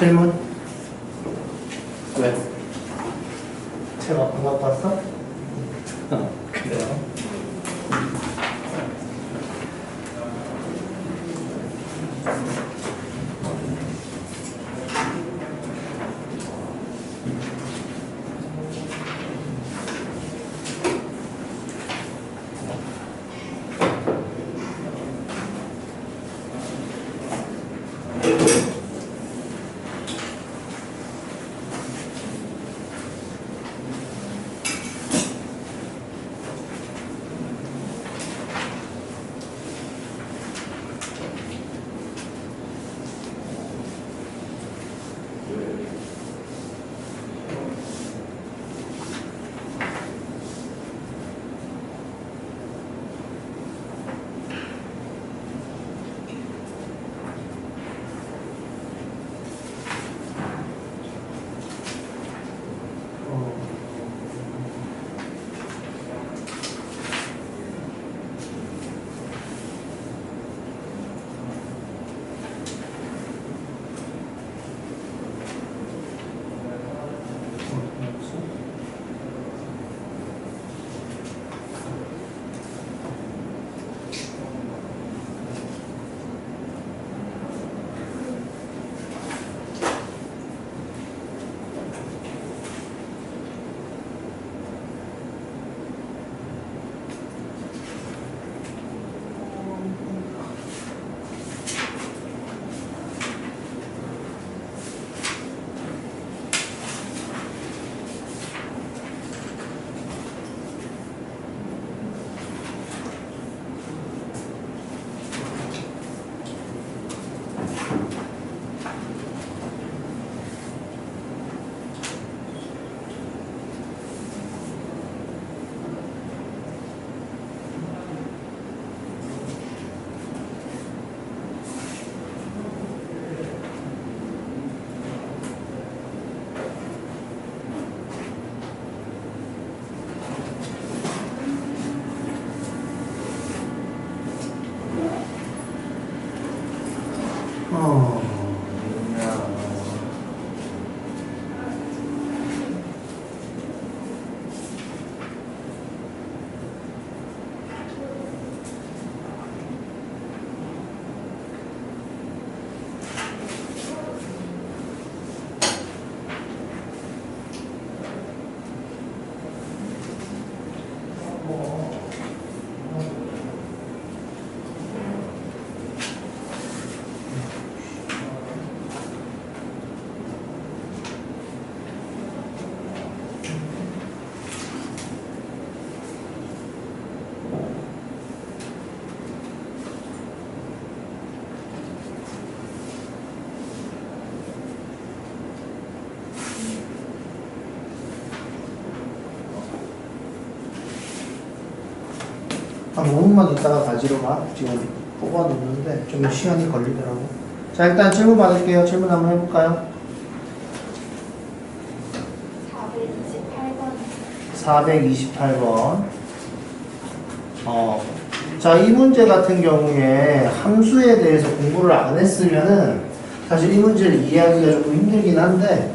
질문? 왜? 책 안 갖고 왔어? 그래요. 한 5분만 있다가 가지러 가. 지금 뽑아놓는데 좀 시간이 걸리더라고. 자, 일단 질문 받을게요. 질문 한번 해볼까요? 428번. 자, 이 문제 같은 경우에 함수에 대해서 공부를 안 했으면은 사실 이 문제를 이해하기가 조금 힘들긴 한데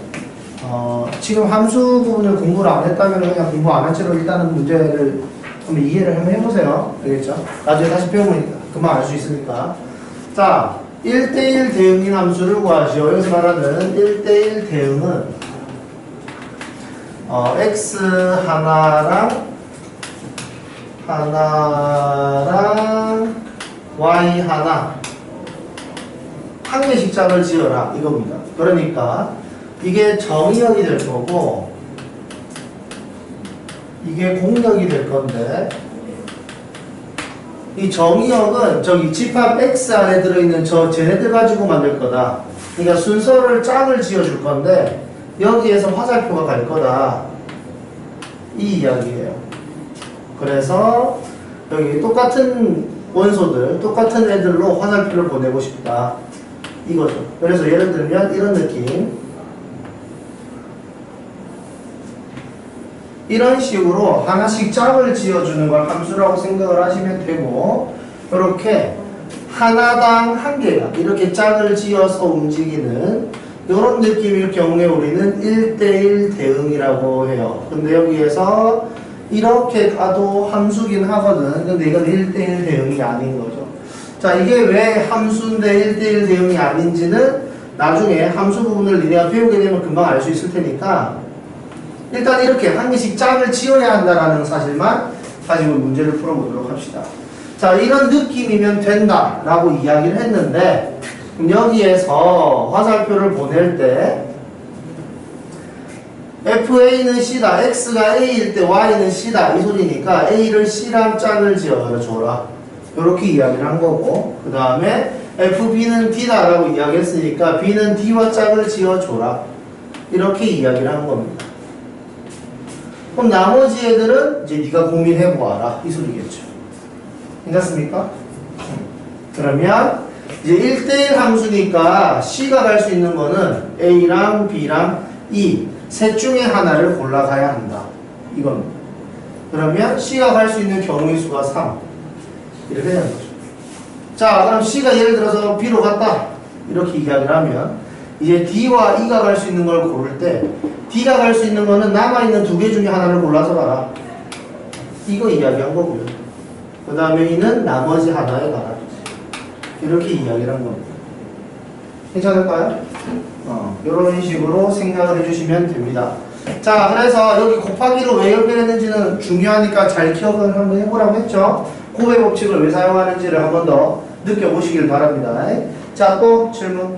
지금 함수 부분을 공부를 안 했다면 그냥 공부 안 한 채로 일단은 문제를 한번 이해를 한번 해보세요. 알겠죠? 나중에 다시 배우면 금방 알 수 있으니까. 자, 1대1 대응인 함수를 구하시오. 여기서 말하는 1대1 대응은 x 하나랑 y 하나 한 개씩 짝을 지어라 이겁니다. 그러니까 이게 정의역이 될 거고 이게 공역이 될 건데 이 정의역은 저기 집합 X 안에 들어있는 쟤네들 가지고 만들 거다. 그러니까 순서를 짝을 지어줄 건데 여기에서 화살표가 갈 거다. 이 이야기예요. 그래서 여기 똑같은 원소들, 똑같은 애들로 화살표를 보내고 싶다. 이거죠. 그래서 예를 들면 이런 느낌. 이런 식으로 하나씩 짝을 지어주는 걸 함수라고 생각을 하시면 되고, 이렇게 하나당 한 개가 이렇게 짝을 지어서 움직이는 이런 느낌일 경우에 우리는 1대1 대응이라고 해요. 근데 여기에서 이렇게 가도 함수긴 하거든. 근데 이건 1대1 대응이 아닌 거죠. 자, 이게 왜 함수인데 1대1 대응이 아닌지는 나중에 함수 부분을 니네가 배우게 되면 금방 알 수 있을 테니까 일단 이렇게 한 개씩 짝을 지어야 한다는 사실만 가지고 문제를 풀어보도록 합시다. 자, 이런 느낌이면 된다 라고 이야기를 했는데 그럼 여기에서 화살표를 보낼 때 FA는 C다, X가 A일 때 Y는 C다 이 소리니까 A를 C랑 짝을 지어줘라 이렇게 이야기를 한 거고, 그 다음에 FB는 D다 라고 이야기했으니까 B는 D와 짝을 지어줘라 이렇게 이야기를 한 겁니다. 그럼 나머지 애들은 이제 네가 고민해보아라 이 소리겠죠. 괜찮습니까? 그러면 이제 1대1 함수니까 C가 갈 수 있는 거는 A랑 B랑 E 셋 중에 하나를 골라가야 한다 이겁니다. 그러면 C가 갈 수 있는 경우의 수가 3 이렇게 되는 거죠. 자, 그럼 C가 예를 들어서 B로 갔다 이렇게 이야기를 하면 이제 D와 E가 갈 수 있는 걸 고를 때 D가 갈 수 있는 거는 남아있는 두 개 중에 하나를 골라서 가라 이거 이야기한 거고요. 그 다음에 E는 나머지 하나에 가라 이렇게 이야기를 한 겁니다. 괜찮을까요? 이런 식으로 생각을 해주시면 됩니다. 자, 그래서 여기 곱하기로 왜 연결했는지는 중요하니까 잘 기억을 한번 해보라고 했죠. 곱의 법칙을 왜 사용하는지를 한 번 더 느껴보시길 바랍니다. 자, 또 질문.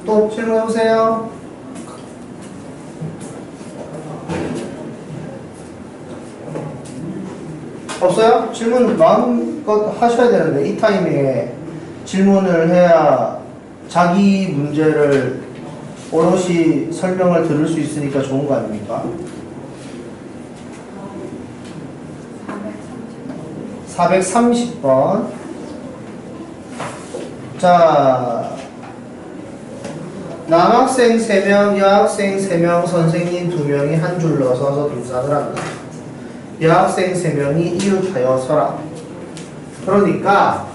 또 질문해보세요. 없어요? 질문 마음껏 하셔야 되는데 이 타이밍에 질문을 해야 자기 문제를 오롯이 설명을 들을 수 있으니까 좋은 거 아닙니까? 430번. 자, 남학생 3명, 여학생 3명, 선생님 2명이 한 줄로 서서 등산을 한다. 여학생 3명이 이웃하여 서라. 그러니까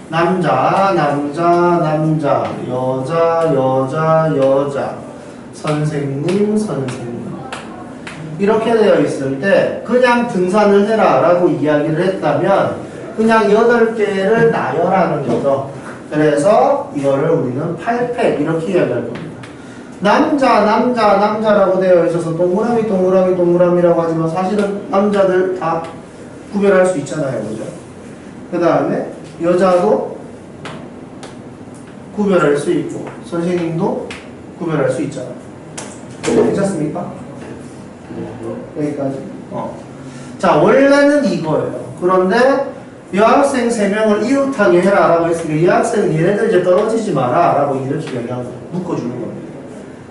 남자, 남자, 남자, 여자, 여자, 여자, 선생님, 선생님 이렇게 되어 있을 때 그냥 등산을 해라 라고 이야기를 했다면 그냥 8개를 나열하는 거죠. 그래서 이거를 우리는 8팩 이렇게 이야기할 겁니다. 남자, 남자, 남자라고 되어 있어서 동그라미, 동그라미, 동그라미라고 하지만 사실은 남자들 다 구별할 수 있잖아요. 그죠? 그 다음에 여자도 구별할 수 있고 선생님도 구별할 수 있잖아요. 괜찮습니까? 여기까지. 자, 원래는 이거예요. 그런데 여학생 3명을 이웃하게 해라 라고 했으니까 여학생 얘네들 이제 떨어지지 마라 라고 이렇게 그냥 묶어주는 겁니다.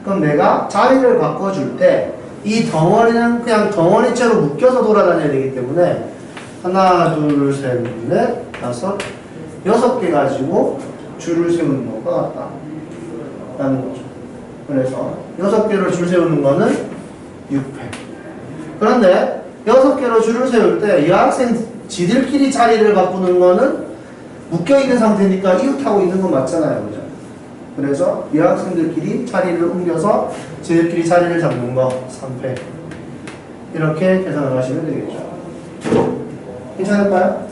그럼 내가 자리를 바꿔줄 때 이 덩어리는 그냥 덩어리째로 묶여서 돌아다녀야 되기 때문에 하나, 둘, 셋, 넷, 다섯, 6개 가지고 줄을 세우는 것과 같다 라는 거죠. 그래서 6개로 줄 세우는 거는 6팩. 그런데 6개로 줄을 세울 때 여학생 지들끼리 자리를 바꾸는 거는 묶여있는 상태니까 이웃하고 있는 건 맞잖아요. 그죠? 그래서 여학생들끼리 자리를 옮겨서 지들끼리 자리를 잡는 거 3팩. 이렇게 계산을 하시면 되겠죠. 괜찮을까요?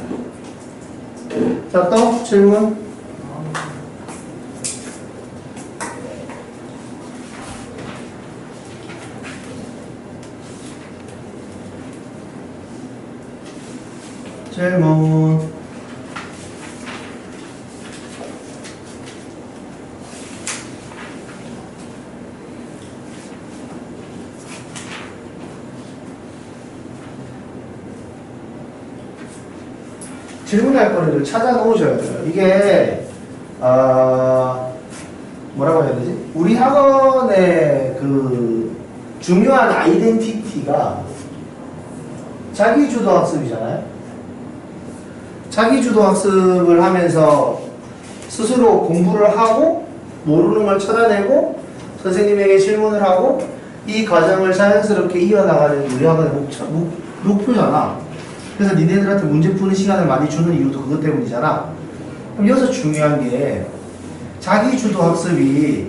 자, 또 질문. 질문. 질문할 거를 찾아 놓으셔야 돼요. 이게 뭐라고 해야 되지? 우리 학원의 그 중요한 아이덴티티가 자기주도 학습이잖아요. 자기주도 학습을 하면서 스스로 공부를 하고 모르는 걸 찾아내고 선생님에게 질문을 하고 이 과정을 자연스럽게 이어나가는 우리 학원의 목표잖아. 그래서 니네들한테 문제 푸는 시간을 많이 주는 이유도 그것 때문이잖아. 그럼 여기서 중요한 게 자기주도 학습이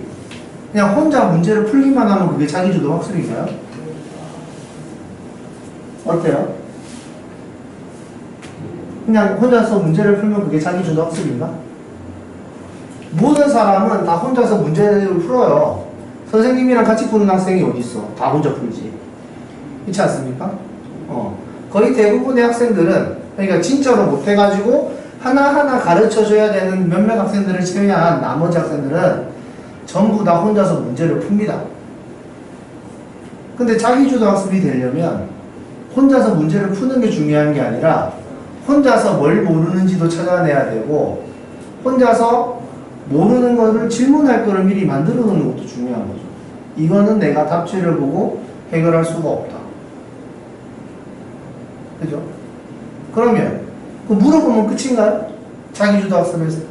그냥 혼자 문제를 풀기만 하면 그게 자기주도 학습인가요? 어때요? 그냥 혼자서 문제를 풀면 그게 자기주도 학습인가? 모든 사람은 다 혼자서 문제를 풀어요. 선생님이랑 같이 푸는 학생이 어디 있어? 다 혼자 풀지. 그렇지 않습니까? 거의 대부분의 학생들은 그러니까 진짜로 못해가지고 하나하나 가르쳐줘야 되는 몇몇 학생들을 제외한 나머지 학생들은 전부 다 혼자서 문제를 풉니다. 근데 자기주도 학습이 되려면 혼자서 문제를 푸는 게 중요한 게 아니라 혼자서 뭘 모르는지도 찾아내야 되고 혼자서 모르는 거를 질문할 거를 미리 만들어 놓는 것도 중요한 거죠. 이거는 내가 답지를 보고 해결할 수가 없다. 그죠? 그러면 물어보면 끝인가요? 자기주도 학습에서?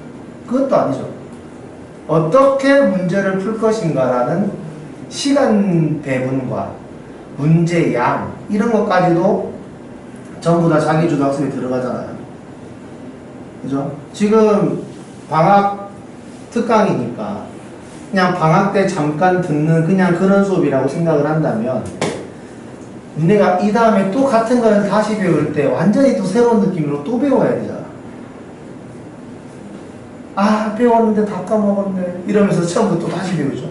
그것도 아니죠. 어떻게 문제를 풀 것인가라는 시간 배분과 문제 양 이런 것까지도 전부 다 자기주도 학습에 들어가잖아요. 그죠? 지금 방학 특강이니까 그냥 방학 때 잠깐 듣는 그냥 그런 수업이라고 생각을 한다면 내가 이 다음에 또 같은 걸 다시 배울 때 완전히 또 새로운 느낌으로 또 배워야 되잖아. 아, 배웠는데 다 까먹었네 이러면서 처음부터 또 다시 배우죠.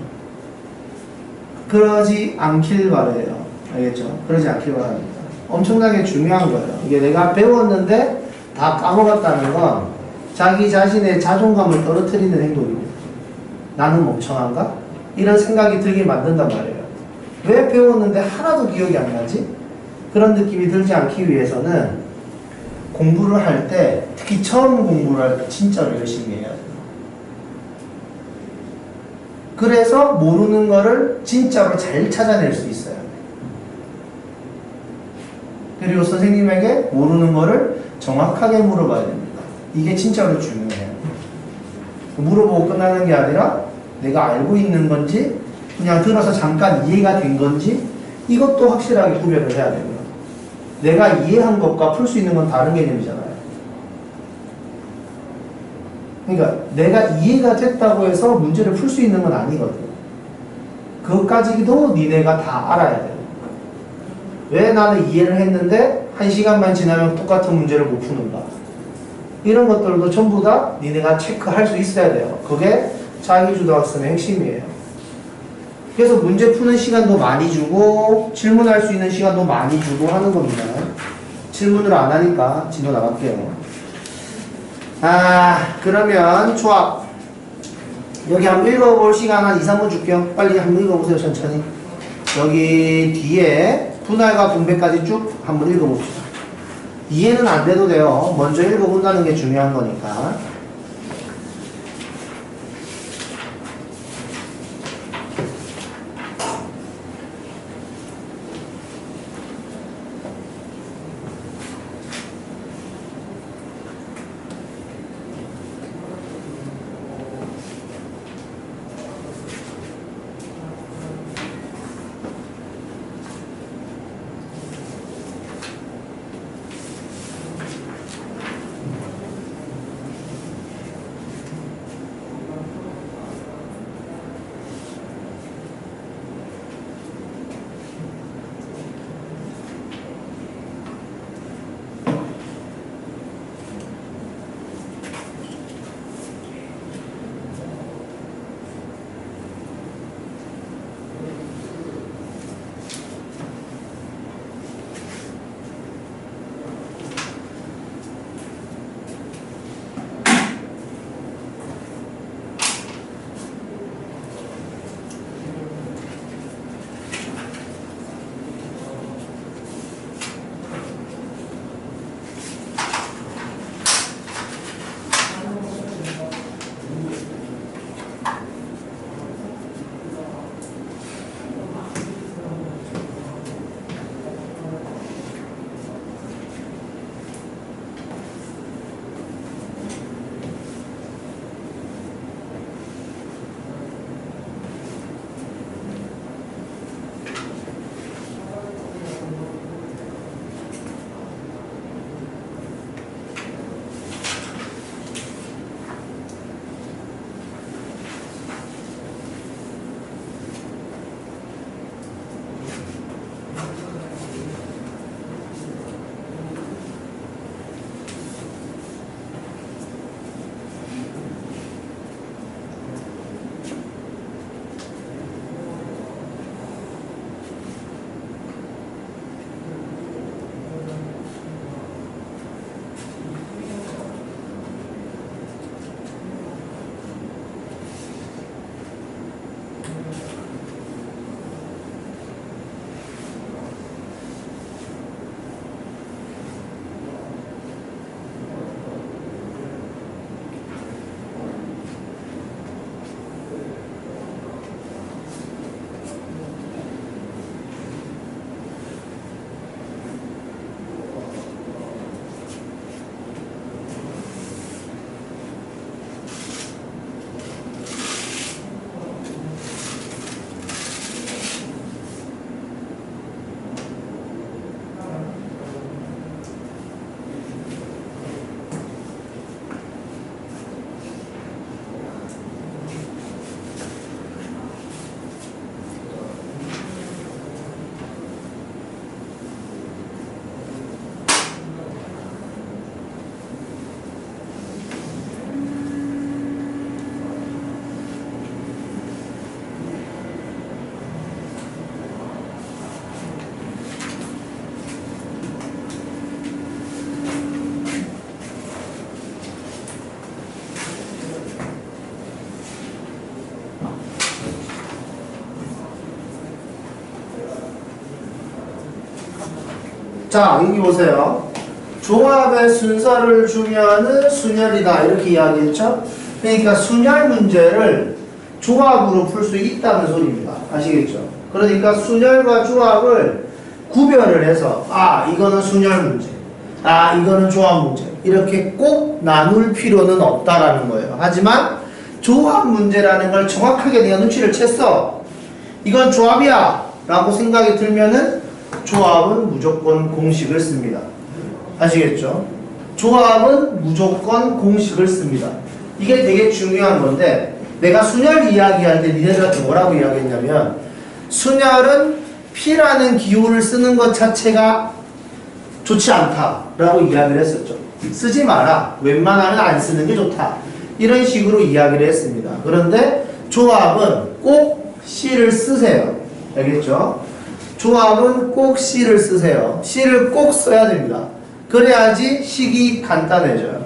그러지 않길 바라요. 알겠죠? 그러지 않길 바랍니다. 엄청나게 중요한 거예요. 이게 내가 배웠는데 다 까먹었다는 건 자기 자신의 자존감을 떨어뜨리는 행동입니다. 나는 멍청한가? 이런 생각이 들게 만든단 말이에요. 왜 배웠는데 하나도 기억이 안 나지? 그런 느낌이 들지 않기 위해서는 공부를 할 때, 특히 처음 공부를 할 때 진짜로 열심히 해야 돼요. 그래서 모르는 거를 진짜로 잘 찾아낼 수 있어요. 그리고 선생님에게 모르는 거를 정확하게 물어봐야 됩니다. 이게 진짜로 중요해요. 물어보고 끝나는 게 아니라 내가 알고 있는 건지 그냥 들어서 잠깐 이해가 된 건지 이것도 확실하게 구별을 해야 되고요. 내가 이해한 것과 풀 수 있는 건 다른 개념이잖아요. 그러니까 내가 이해가 됐다고 해서 문제를 풀 수 있는 건 아니거든요. 그것까지도 니네가 다 알아야 돼요. 왜 나는 이해를 했는데 1시간만 지나면 똑같은 문제를 못 푸는가? 이런 것들도 전부 다 니네가 체크할 수 있어야 돼요. 그게 자기주도 학습의 핵심이에요. 그래서 문제 푸는 시간도 많이 주고 질문할 수 있는 시간도 많이 주고 하는 겁니다. 질문을 안 하니까 진도 나갈게요. 그러면 조합 여기 한번 읽어볼 시간 한 2, 3분 줄게요. 빨리 한번 읽어보세요. 천천히. 여기 뒤에 분할과 분배까지 쭉 한번 읽어봅시다. 이해는 안 돼도 돼요. 먼저 읽어본다는 게 중요한 거니까. 자, 여기 보세요. 종합의 순서를 주면은 순열이다. 이렇게 이야기했죠? 그러니까 순열 문제를 조합으로 풀 수 있다는 소리입니다. 아시겠죠? 그러니까 순열과 조합을 구별을 해서, 아, 이거는 순열 문제. 아, 이거는 조합 문제. 이렇게 꼭 나눌 필요는 없다라는 거예요. 하지만 조합 문제라는 걸 정확하게 내가 눈치를 챘어. 이건 조합이야. 라고 생각이 들면은 조합은 무조건 공식을 씁니다. 아시겠죠? 조합은 무조건 공식을 씁니다. 이게 되게 중요한 건데 내가 순열 이야기할 때 니네들한테 뭐라고 이야기했냐면 순열은 P라는 기호를 쓰는 것 자체가 좋지 않다라고 이야기를 했었죠. 쓰지 마라. 웬만하면 안 쓰는 게 좋다. 이런 식으로 이야기를 했습니다. 그런데 조합은 꼭 C를 쓰세요. 알겠죠? 조합은 꼭 C를 쓰세요. C를 꼭 써야 됩니다. 그래야지 식이 간단해져요.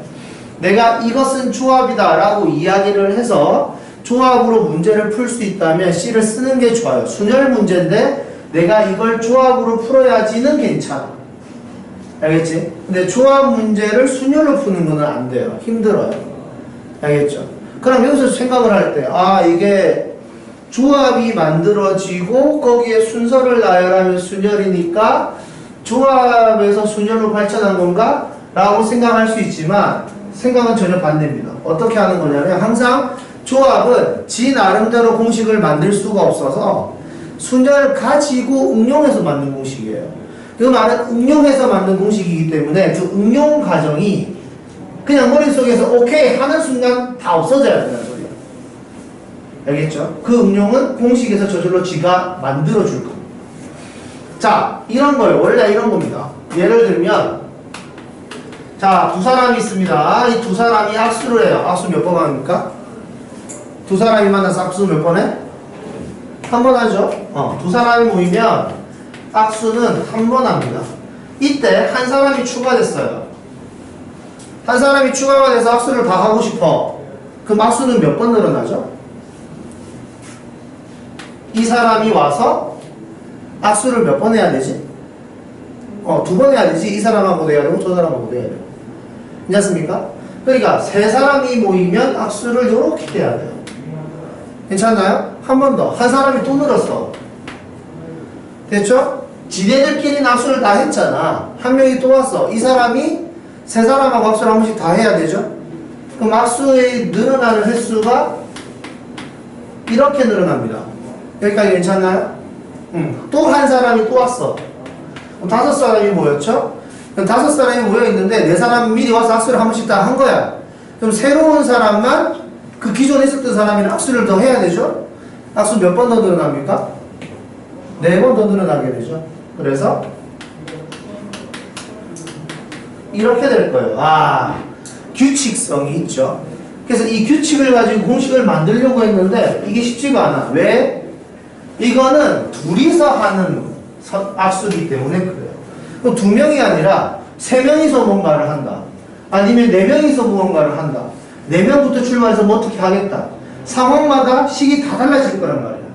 내가 이것은 조합이다 라고 이야기를 해서 조합으로 문제를 풀 수 있다면 C를 쓰는 게 좋아요. 순열 문제인데 내가 이걸 조합으로 풀어야지는 괜찮아. 알겠지? 근데 조합 문제를 순열로 푸는 건 안 돼요. 힘들어요. 알겠죠? 그럼 여기서 생각을 할 때, 아, 이게 조합이 만들어지고 거기에 순서를 나열하면 순열이니까 조합에서 순열로 발전한 건가? 라고 생각할 수 있지만 생각은 전혀 반대입니다. 어떻게 하는 거냐면 항상 조합은 지 나름대로 공식을 만들 수가 없어서 순열을 가지고 응용해서 만든 공식이에요. 그 말은 응용해서 만든 공식이기 때문에 그 응용 과정이 그냥 머릿속에서 오케이 하는 순간 다 없어져야 된다는 소리야. 알겠죠? 그 응용은 공식에서 저절로 지가 만들어줄 겁니다. 자, 이런 거예요. 원래 이런 겁니다. 예를 들면 자, 두 사람이 있습니다. 이 두 사람이 악수를 해요. 악수 몇 번 합니까? 두 사람이 만나서 악수 몇 번 해? 한 번 하죠? 두 사람이 모이면 악수는 한 번 합니다. 이때 한 사람이 추가됐어요. 한 사람이 추가가 돼서 악수를 다 하고 싶어. 그럼 악수는 몇 번 늘어나죠? 이 사람이 와서 악수를 몇 번 해야 되지? 두 번 해야 되지. 이 사람하고도 해야 되고 저 사람하고도 해야 되고. 괜찮습니까? 그러니까 세 사람이 모이면 악수를 이렇게 해야 돼요. 괜찮나요? 한 번 더. 한 사람이 또 늘었어. 됐죠? 지네들끼리는 악수를 다 했잖아. 한 명이 또 왔어. 이 사람이 세 사람하고 악수를 한 번씩 다 해야 되죠? 그럼 악수의 늘어나는 횟수가 이렇게 늘어납니다. 여기까지 괜찮나요? 또 한 사람이 또 왔어. 그럼 다섯 사람이 모였죠? 그럼 다섯 사람이 모여있는데 네 사람은 미리 와서 악수를 한 번씩 다 한 거야. 그럼 새로운 사람만 그 기존에 있었던 사람이랑 악수를 더 해야 되죠? 악수 몇 번 더 늘어납니까? 4번 더 늘어나게 되죠. 그래서 이렇게 될 거예요. 아, 규칙성이 있죠. 그래서 이 규칙을 가지고 공식을 만들려고 했는데 이게 쉽지가 않아. 왜? 이거는 둘이서 하는 악수이기 때문에 그래요. 그럼 2명이 아니라 3명이서 뭔가를 한다. 아니면 4명이서 무언가를 한다. 4명부터 출발해서 뭐 어떻게 하겠다. 상황마다 식이 다 달라질 거란 말이야.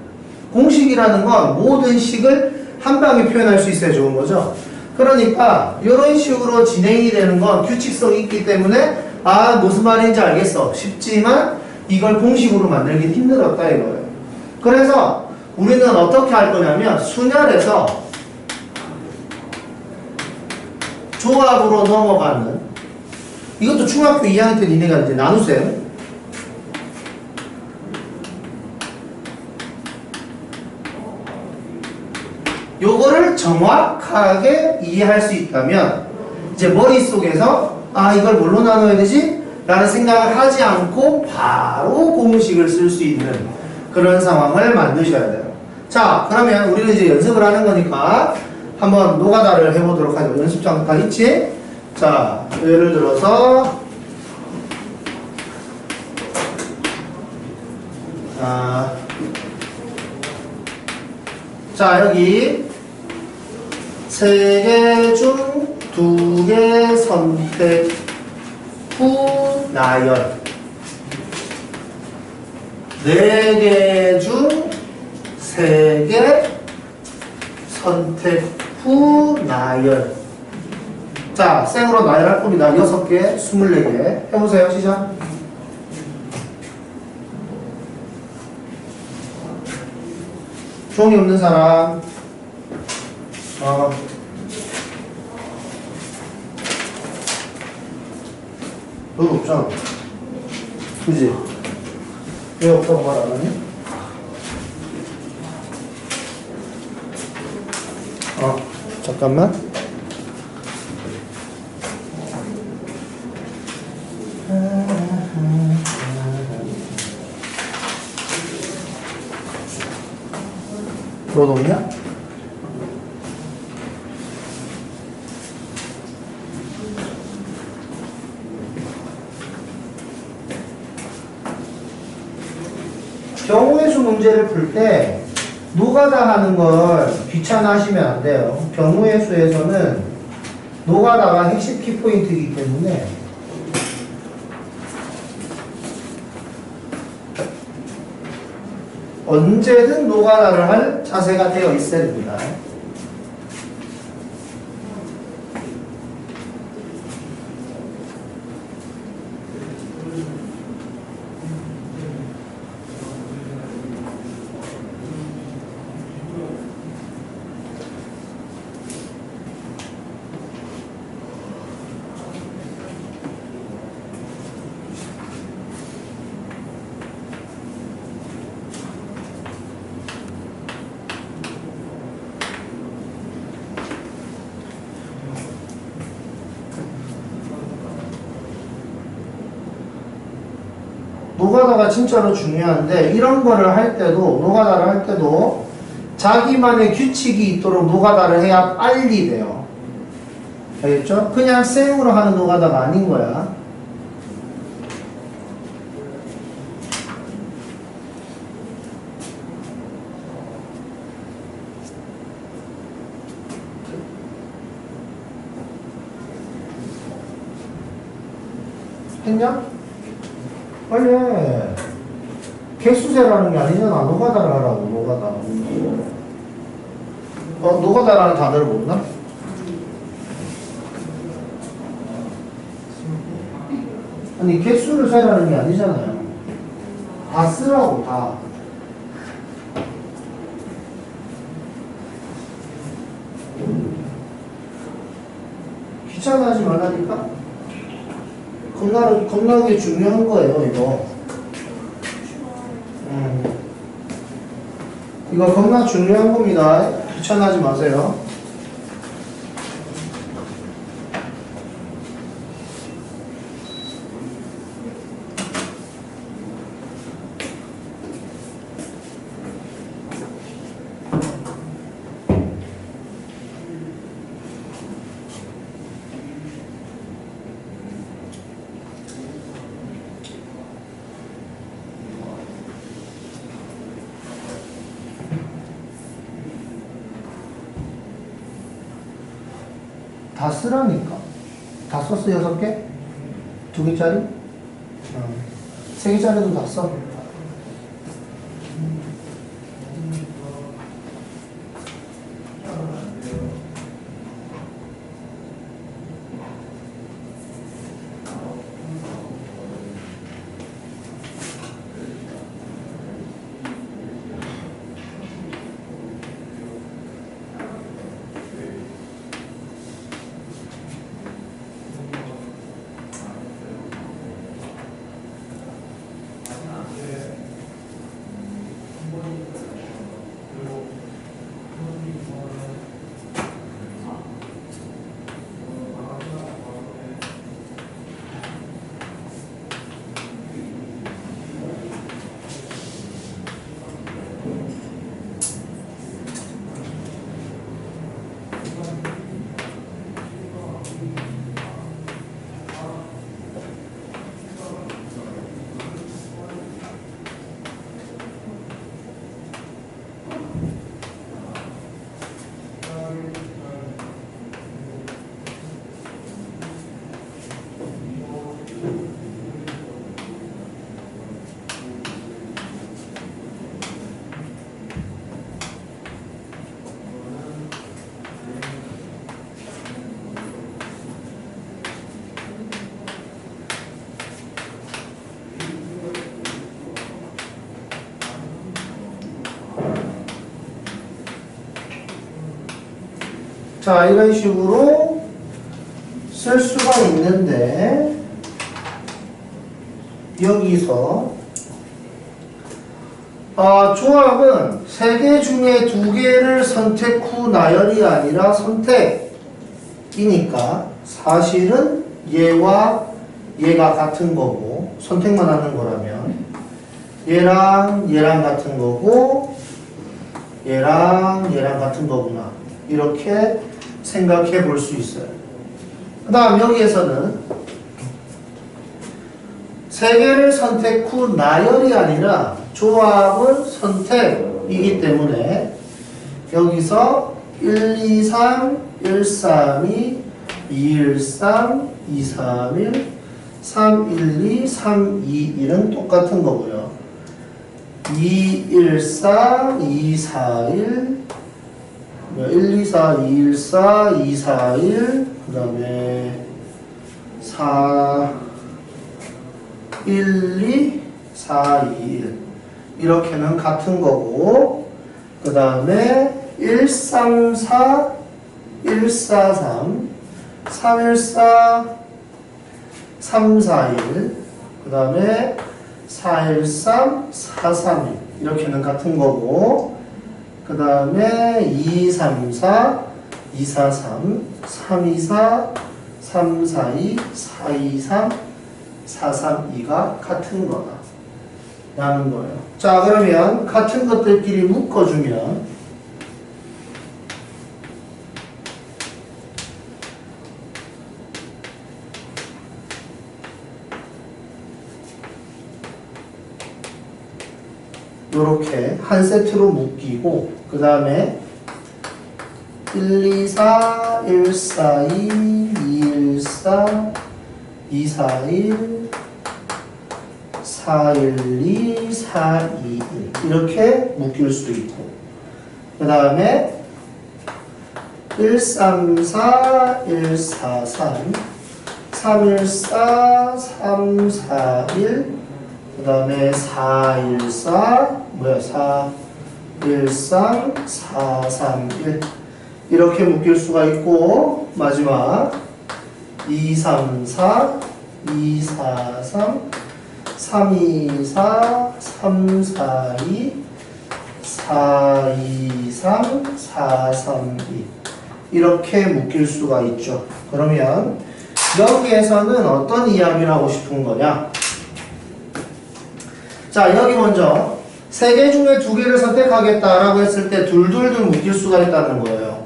공식이라는 건 모든 식을 한 방에 표현할 수 있어야 좋은 거죠. 그러니까 이런 식으로 진행이 되는 건 규칙성이 있기 때문에 아, 무슨 말인지 알겠어. 쉽지만 이걸 공식으로 만들기 힘들었다 이거예요. 그래서 우리는 어떻게 할 거냐면 순열에서 조합으로 넘어가는, 이것도 중학교 2학년 때 니네가 이제 나누세요. 요거를 정확하게 이해할 수 있다면 이제 머릿속에서 아, 이걸 뭘로 나눠야 되지? 라는 생각을 하지 않고 바로 공식을 쓸 수 있는 그런 상황을 만드셔야 돼요. 자, 그러면 우리는 이제 연습을 하는 거니까 한번 노가다를 해보도록 하죠. 연습장 다 있지? 자, 예를 들어서 자, 여기 3개 중 2개 선택 후 나열, 4개 중 3개 선택 후 나열. 자, 생으로 나열할 겁니다. 6개, 24개. 해보세요. 시작. 종이 없는 사람. 너도 없잖아. 그지? 왜 없다고 말 안 하니? 잠깐만. 너도 없냐? 경우의 수 문제를 풀 때 노가다 하는 걸 귀찮아하시면 안 돼요. 경우의 수에서는 노가다가 핵심 키포인트이기 때문에 언제든 노가다를 할 자세가 되어 있어야 됩니다. 노가다가 진짜로 중요한데 이런 거를 할 때도 노가다를 할 때도 자기만의 규칙이 있도록 노가다를 해야 빨리 돼요. 알겠죠? 그냥 생으로 하는 노가다가 아닌 거야. 했냐? 빨리 해. 개수세라는 게 아니잖아. 노가다를 하라고, 노가다. 노가다라는 단어를 모르나? 아니, 개수를 세라는 게 아니잖아요. 다 쓰라고, 다. 귀찮아하지 말라니까? 겁나게 중요한 거예요, 이거. 이거 겁나 중요한 겁니다. 귀찮아하지 마세요. 다 쓰라니까. 다 썼어, 6개? 2개짜리? 3개짜리도 다 써. 자, 이런 식으로 쓸 수가 있는데, 여기서 조합은 3개 중에 2개를 선택 후 나열이 아니라 선택이니까 사실은 얘와 얘가 같은 거고, 선택만 하는 거라면 얘랑 얘랑 같은 거고 얘랑 얘랑 같은 거구나, 이렇게 생각해 볼 수 있어요. 그 다음 여기에서는 3개를 선택 후 나열이 아니라 조합은 선택이기 때문에 여기서 1, 2, 3, 1, 3, 2, 2, 1, 3, 2, 3, 1, 3, 1, 2, 3, 2, 1은 똑같은 거고요. 2, 1, 4, 2, 4, 1, 1, 2, 4, 2, 1, 4, 2, 4, 1, 그 다음에 4, 1, 2, 4, 2, 1 이렇게는 같은 거고, 그 다음에 1, 3, 4, 1, 4, 3, 3, 1, 4, 3, 4, 1, 그 다음에 4, 1, 3, 4, 3, 1 이렇게는 같은 거고, 그 다음에 2, 3, 4, 2, 4, 3, 3, 2, 4, 3, 4, 2, 4, 2, 3, 4, 3, 2가 같은 거다 라는 거예요. 자, 그러면 같은 것들끼리 묶어주면 요렇게 한 세트로 묶이고, 그 다음에 1, 2, 4, 1, 4, 2, 2, 1, 4, 2, 4, 1, 4, 1, 2, 4, 2, 1 이렇게 묶일 수도 있고, 그 다음에 1, 3, 4, 1, 4, 3, 3, 1, 4, 3, 4, 1, 그 다음에 4, 1, 4, 4, 1, 3, 4, 3, 1 이렇게 묶일 수가 있고, 마지막 2, 3, 4, 2, 4, 3, 3, 2, 4, 3, 4, 2, 4, 2, 3, 4, 3, 2 이렇게 묶일 수가 있죠. 그러면 여기에서는 어떤 이야기를 하고 싶은 거냐? 자, 여기 먼저 3개 중에 2개를 선택하겠다라고 했을 때 둘둘둘 묶일 수가 있다는 거예요.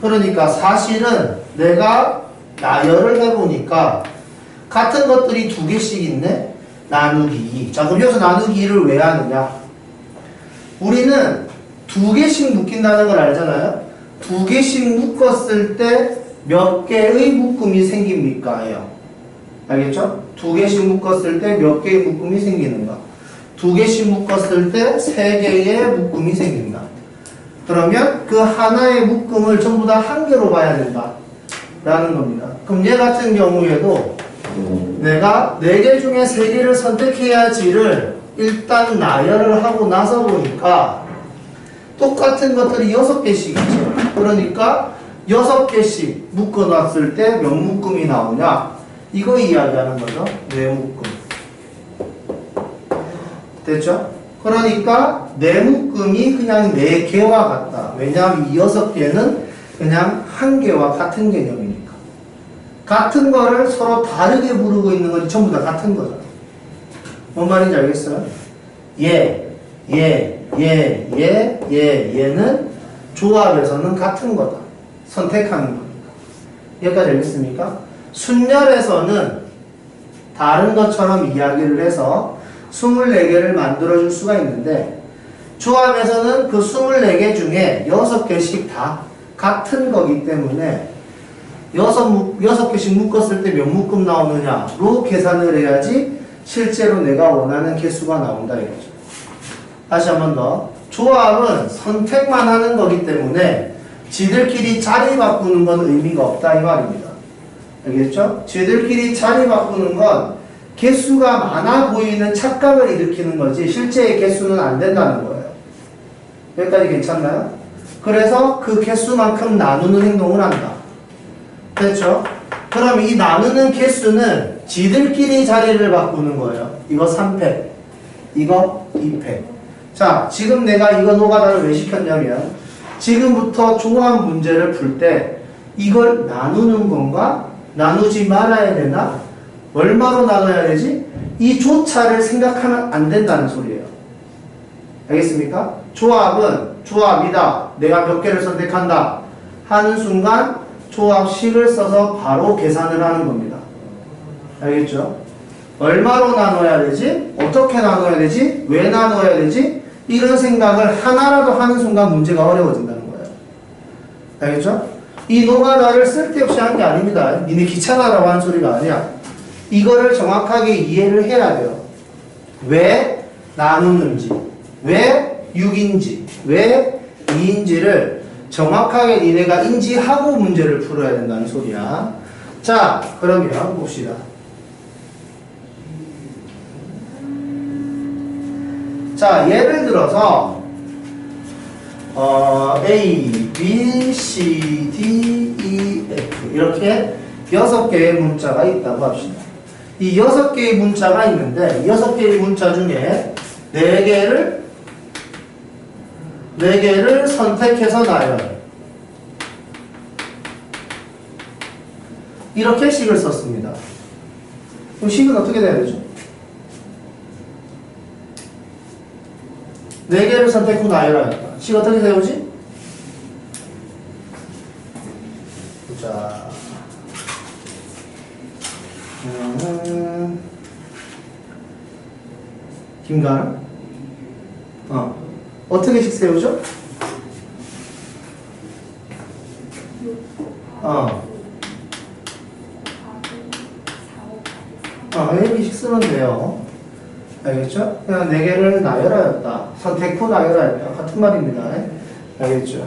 그러니까 사실은 내가 나열을 해보니까 같은 것들이 2개씩 있네? 나누기 2. 자, 그럼 여기서 나누기 2를 왜 하느냐? 우리는 2개씩 묶인다는 걸 알잖아요? 2개씩 묶었을 때 몇 개의 묶음이 생깁니까? 예요. 알겠죠? 2개씩 묶었을 때 몇 개의 묶음이 생기는가? 2개씩 묶었을 때 3개의 묶음이 생긴다. 그러면 그 하나의 묶음을 전부 다 한 개로 봐야 된다 라는 겁니다. 그럼 얘 같은 경우에도 내가 4개 중에 3개를 선택해야지를 일단 나열을 하고 나서 보니까 똑같은 것들이 6개씩 있죠. 그러니까 6개씩 묶어놨을 때 몇 묶음이 나오냐? 이거 이야기하는 거죠. 4묶음. 됐죠? 그러니까 4묶음이 그냥 4개와 같다. 왜냐하면 이 6개는 그냥 한 개와 같은 개념이니까. 같은 거를 서로 다르게 부르고 있는 건 전부 다 같은 거잖아. 뭔 말인지 알겠어요? 얘는 조합에서는 같은 거다. 선택하는 거니까. 여기까지 알겠습니까? 순열에서는 다른 것처럼 이야기를 해서 24개를 만들어줄 수가 있는데, 조합에서는 그 24개 중에 6개씩 다 같은 거기 때문에 6개씩 묶었을 때 몇 묶음 나오느냐로 계산을 해야지 실제로 내가 원하는 개수가 나온다 이거죠. 다시 한 번 더. 조합은 선택만 하는 거기 때문에 지들끼리 자리 바꾸는 건 의미가 없다 이 말입니다. 알겠죠? 지들끼리 자리 바꾸는 건 개수가 많아 보이는 착각을 일으키는 거지 실제의 개수는 안 된다는 거예요. 여기까지 괜찮나요? 그래서 그 개수만큼 나누는 행동을 한다. 됐죠? 그럼 이 나누는 개수는 지들끼리 자리를 바꾸는 거예요. 이거 3패, 이거 2패. 자, 지금 내가 이거 노가다를 왜 시켰냐면 지금부터 조합 문제를 풀 때 이걸 나누는 건가? 나누지 말아야 되나? 얼마로 나눠야 되지? 이 조차를 생각하면 안 된다는 소리예요. 알겠습니까? 조합은 조합이다. 내가 몇 개를 선택한다. 하는 순간 조합식을 써서 바로 계산을 하는 겁니다. 알겠죠? 얼마로 나눠야 되지? 어떻게 나눠야 되지? 왜 나눠야 되지? 이런 생각을 하나라도 하는 순간 문제가 어려워진다는 거예요. 알겠죠? 이 노가다를 쓸데없이 하는 게 아닙니다. 니네 귀찮아라고 하는 소리가 아니야. 이거를 정확하게 이해를 해야 돼요. 왜 나누는지, 왜 6인지, 왜 2인지를 정확하게 니네가 인지하고 문제를 풀어야 된다는 소리야. 자, 그러면 봅시다. 자, 예를 들어서 A, B, C, D, E, F 이렇게 6개의 문자가 있다고 합시다. 이 6개의 문자가 있는데 6개의 문자 중에 4개를 선택해서 나열. 이렇게 식을 썼습니다. 그럼 식은 어떻게 돼야 되죠? 4개를 선택 후 나열하였다. 식 어떻게 세우지? 자, 김가람? 어떻게 식 세우죠? AB식 쓰면 돼요. 알겠죠? 그냥 4개를 나열하였다. 선택 후 나열하였다. 같은 말입니다. 알겠죠?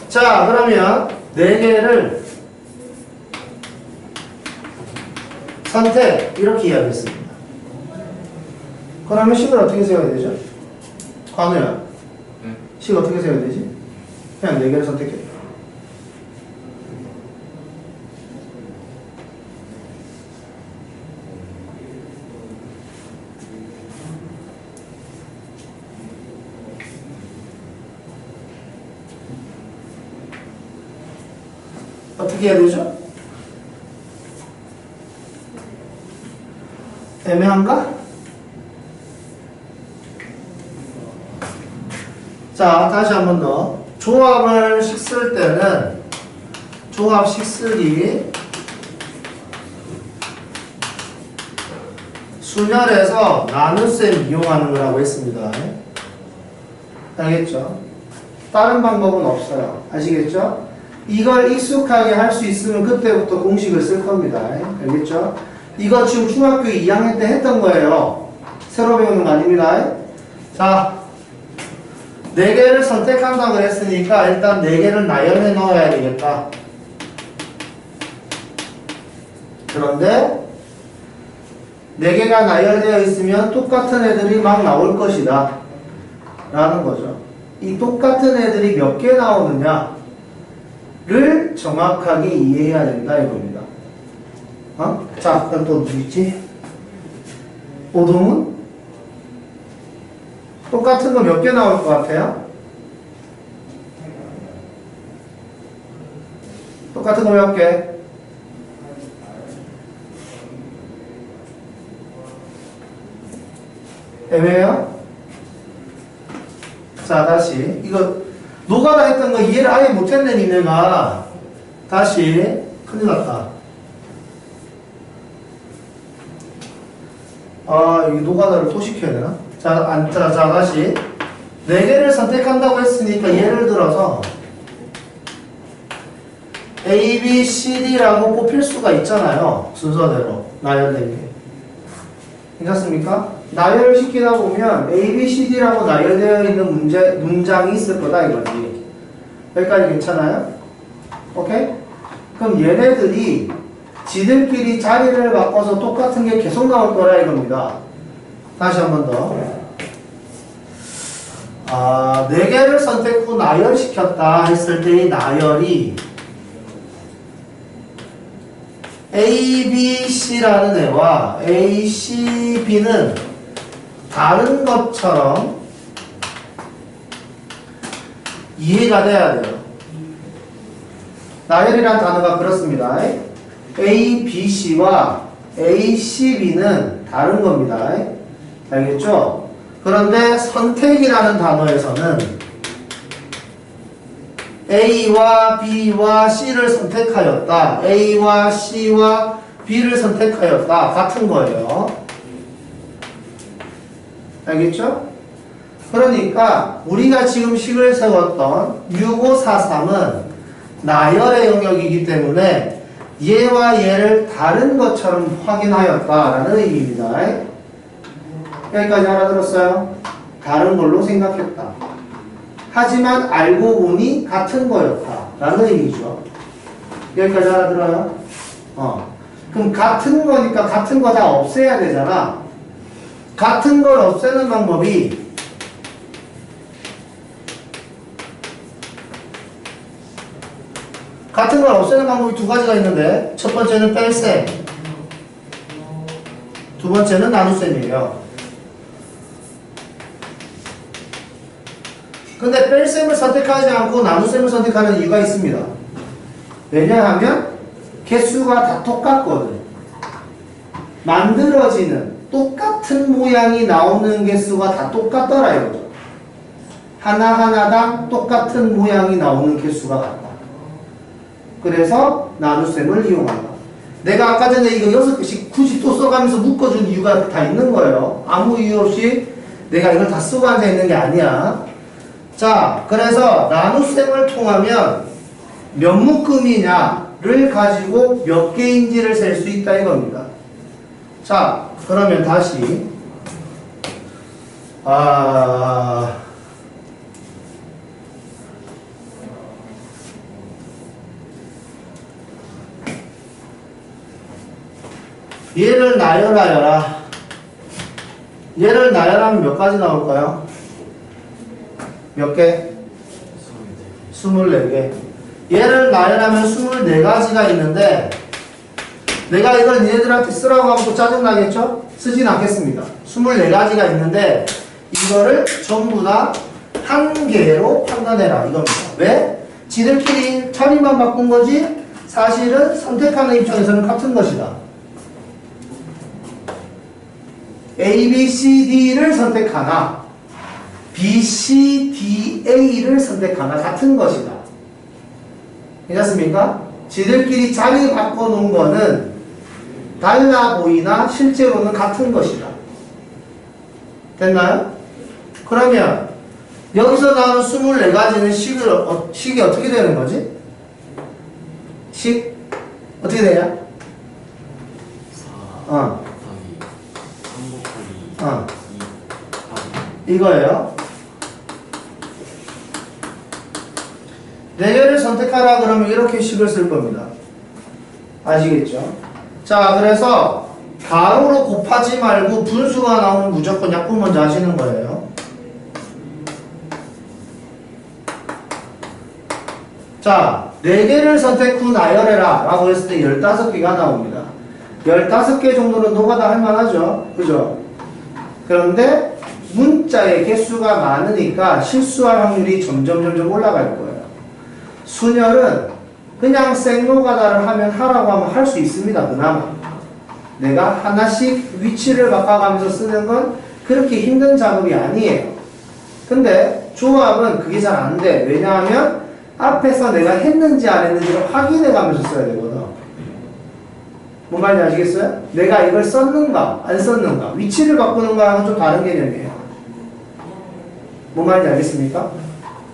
자, 그러면 4개를 선택 이렇게 이야기했습니다. 그러면 식을 어떻게 세워야 되죠? 관우야, 식 어떻게 세워야 되지? 그냥 4개를 선택해. 어떻게 해야 되죠? 애매한가? 자, 다시 한 번 더. 조합을 식 쓸 때는 조합식 쓰기 순열에서 나눗셈 이용하는 거라고 했습니다. 알겠죠? 다른 방법은 없어요. 아시겠죠? 이걸 익숙하게 할 수 있으면 그때부터 공식을 쓸 겁니다. 알겠죠? 이거 지금 중학교 2학년 때 했던 거예요. 새로 배우는 거 아닙니다. 자, 4개를 선택한다고 했으니까 일단 4개를 나열해 넣어야 되겠다. 그런데 4개가 나열되어 있으면 똑같은 애들이 막 나올 것이다 라는 거죠. 이 똑같은 애들이 몇 개 나오느냐를 정확하게 이해해야 된다 이겁니다. 자, 그럼 또 누구 있지? 오동은? 똑같은 거 몇 개 나올 것 같아요? 똑같은 거 몇 개? 애매해요? 자, 다시 이거 노가다 했던 거 이해를 아예 못했네 니네가. 다시 큰일 났다. 이거 노가다를 또 시켜야 되나? 자, 다시 4개를 선택한다고 했으니까 예를 들어서 A, B, C, D라고 뽑힐 수가 있잖아요. 순서대로 나열된 게. 괜찮습니까? 나열시키다 보면 A, B, C, D라고 나열되어 있는 문장이 있을 거다 이거지. 여기까지 괜찮아요? 오케이? 그럼 얘네들이 지들끼리 자리를 바꿔서 똑같은 게 계속 나올 거라 이겁니다. 다시 한 번 더. 네 개를 선택 후 나열시켰다 했을 때의 나열이 A, B, C라는 애와 A, C, B는 다른 것처럼 이해가 돼야 돼요. 나열이란 단어가 그렇습니다. A, B, C와 A, C, B는 다른 겁니다. 알겠죠? 그런데 선택이라는 단어에서는 A와 B와 C를 선택하였다. A와 C와 B를 선택하였다. 같은 거예요. 알겠죠? 그러니까 우리가 지금 식을 세웠던 6543은 나열의 영역이기 때문에 얘와 얘를 다른 것처럼 확인하였다라는 의미입니다. 여기까지 알아들었어요? 다른 걸로 생각했다. 하지만 알고 보니 같은 거였다라는 의미죠. 여기까지 알아들어요? 그럼 같은 거니까 같은 거 다 없애야 되잖아. 같은 걸 없애는 방법이 같은 걸 없애는 방법이 두 가지가 있는데 첫 번째는 뺄셈, 두 번째는 나눗셈이에요. 근데 뺄셈을 선택하지 않고 나눗셈을 선택하는 이유가 있습니다. 왜냐하면 개수가 다 똑같거든. 만들어지는 똑같은 모양이 나오는 개수가 다 똑같더라 이거죠. 하나하나당 똑같은 모양이 나오는 개수가 같다. 그래서 나눗셈을 이용한다. 내가 아까 전에 이거 6개씩 굳이 또 써가면서 묶어준 이유가 다 있는 거예요. 아무 이유 없이 내가 이걸 다 쓰고 앉아있는 게 아니야. 자, 그래서 나눗셈을 통하면 몇 묶음이냐를 가지고 몇 개인지를 셀 수 있다 이겁니다. 자, 그러면 다시 얘를 나열하여라. 얘를 나열하면 몇 가지 나올까요? 몇 개? 24개. 얘를 나열하면 24가지가 있는데 내가 이걸 니네들한테 쓰라고 하면 또 짜증나겠죠? 쓰진 않겠습니다. 24가지가 있는데 이거를 전부 다 한 개로 판단해라 이겁니다. 왜? 지들끼리 자리만 바꾼 거지 사실은 선택하는 입장에서는 같은 것이다. A, B, C, D를 선택하나 B, C, D, A를 선택하나 같은 것이다. 괜찮습니까? 지들끼리 자리 바꿔놓은 거는 달라 보이나 실제로는 같은 것이다. 됐나요? 그러면 여기서 나오는 24가지는 식이 어떻게 되는 거지? 식? 어떻게 되냐? 4 이거예요. 4개를 선택하라 그러면 이렇게 식을 쓸 겁니다. 아시겠죠? 자, 그래서 가로로 곱하지 말고 분수가 나오면 무조건 약분 먼저 하시는 거예요. 자, 4개를 선택 후 나열해라 라고 했을 때 15개가 나옵니다. 15개 정도는 노가다 할 만하죠. 그죠? 그런데 문자의 개수가 많으니까 실수할 확률이 점점 올라갈 거예요. 순열은 그냥 생노가다를 하면 하라고 하면 할 수 있습니다. 그나마 내가 하나씩 위치를 바꿔가면서 쓰는 건 그렇게 힘든 작업이 아니에요. 근데 조합은 그게 잘 안 돼. 왜냐하면 앞에서 내가 했는지 안 했는지를 확인해 가면서 써야 되거든. 뭔 말인지 아시겠어요? 내가 이걸 썼는가 안 썼는가 위치를 바꾸는가랑은 좀 다른 개념이에요. 뭔 말인지 알겠습니까?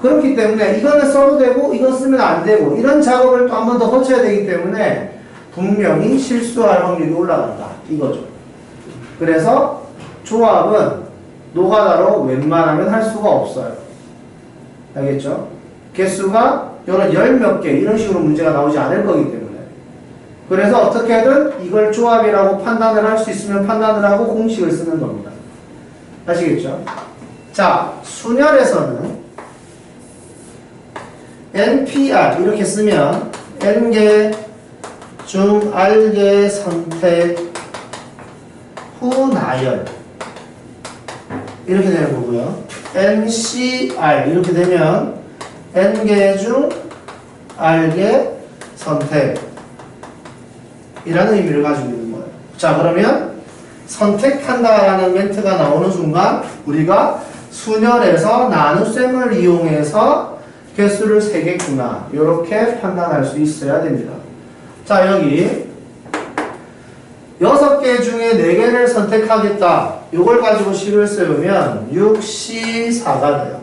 그렇기 때문에 이거는 써도 되고 이건 쓰면 안 되고 이런 작업을 또 한 번 더 거쳐야 되기 때문에 분명히 실수할 확률이 올라간다 이거죠. 그래서 조합은 노가다로 웬만하면 할 수가 없어요. 알겠죠? 개수가 이런 10몇 개 이런 식으로 문제가 나오지 않을 거기 때문에 그래서 어떻게든 이걸 조합이라고 판단을 할 수 있으면 판단을 하고 공식을 쓰는 겁니다. 아시겠죠? 자, 순열에서는 NPR 이렇게 쓰면 N개 중 R개 선택 후 나열 이렇게 되는 거고요. NCR 이렇게 되면 N개 중 R개 선택 이라는 의미를 가지고 있는 거예요. 자, 그러면 선택한다라는 멘트가 나오는 순간 우리가 순열에서 나눗셈을 이용해서 개수를 세겠구나 이렇게 판단할 수 있어야 됩니다. 자, 여기 6개 중에 4개를 선택하겠다 이걸 가지고 식을 세우면 6C4가 돼요.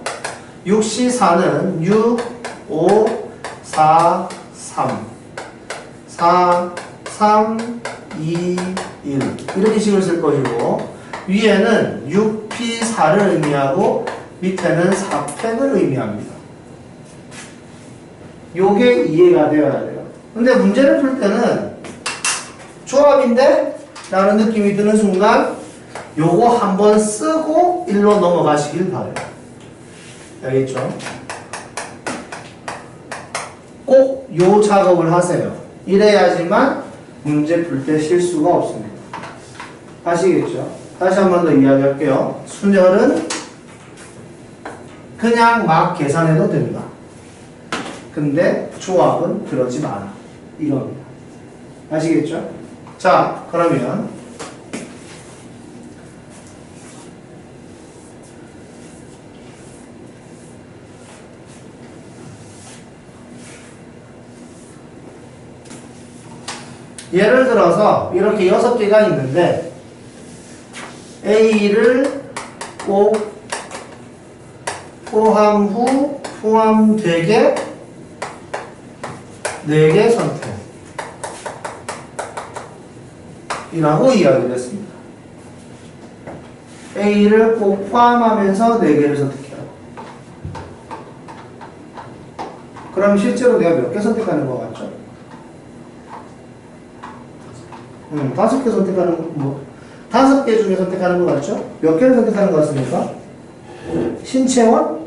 6C4는 6, 5, 4, 3 4, 3, 2, 1 이렇게 식을 쓸 것이고 위에는 6P4를 의미하고 밑에는 4팩을 의미합니다. 요게 이해가 되어야 돼요. 근데 문제를 풀 때는 조합인데? 라는 느낌이 드는 순간 요거 한번 쓰고 1로 넘어가시길 바래요. 알겠죠? 꼭 요 작업을 하세요. 이래야지만 문제 풀 때 실수가 없습니다. 아시겠죠? 다시 한 번 더 이야기할게요. 순열은 그냥 막 계산해도 됩니다. 근데 조합은 그러지 마라. 이겁니다. 아시겠죠? 자, 그러면 예를 들어서 이렇게 6개가 있는데 A를 꼭 포함 후 포함되게 4개 선택 이라고 이야기를 했습니다. A를 꼭 포함하면서 4개를 선택해요. 그럼 실제로 내가 몇 개 선택하는 것 같죠? 5개 선택하는, 5개 중에 선택하는 것 같죠? 몇 개를 선택하는 것 같습니까? 신채원?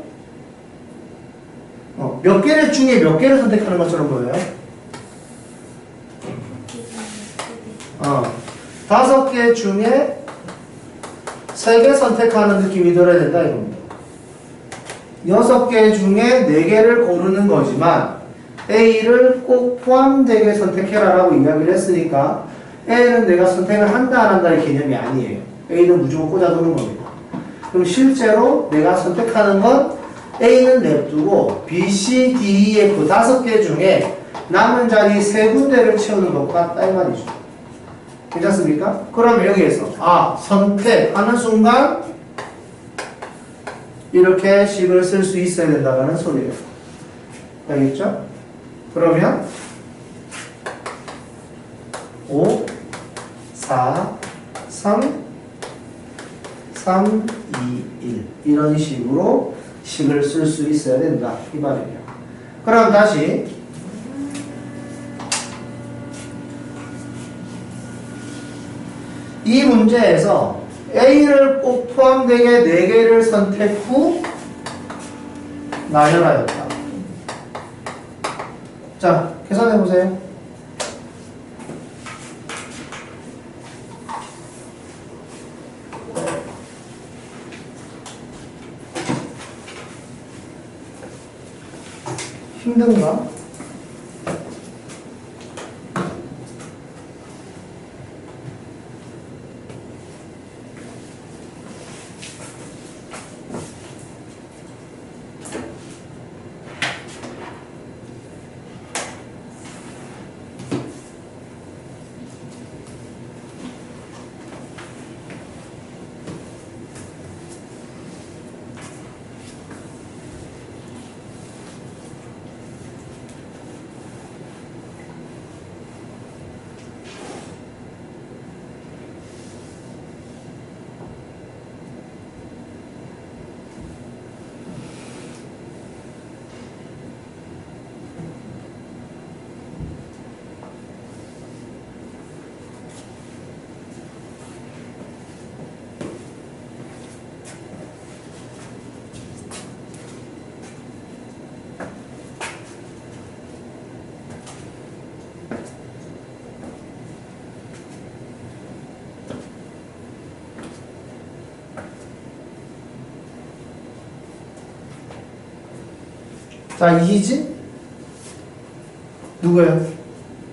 몇 개를 중에 몇 개를 선택하는 것처럼 보여요? 5개 중에 3개 선택하는 느낌이 들어야 된다 이겁니다. 6개 중에 4개를 고르는 거지만 A를 꼭 포함되게 선택해라 라고 이야기를 했으니까 A는 내가 선택을 한다 안 한다의 개념이 아니에요. A는 무조건 꽂아두는 겁니다. 그럼 실제로 내가 선택하는 건 A는 냅두고 B, C, D, E, F 5개 중에 남은 자리 3군데를 채우는 것과 같다 이 말이죠. 괜찮습니까? 그럼 여기에서 선택하는 순간 이렇게 식을 쓸 수 있어야 된다는 소리예요. 알겠죠? 그러면 5, 4, 3, 3, 2, 1 이런 식으로 식을 쓸 수 있어야 된다 이 말이에요. 그럼 다시 이 문제에서 A를 꼭 포함되게 4개를 선택 후 나열하였다. 자, 계산해 보세요. 힘든가? 자, 이희진? 누구예요?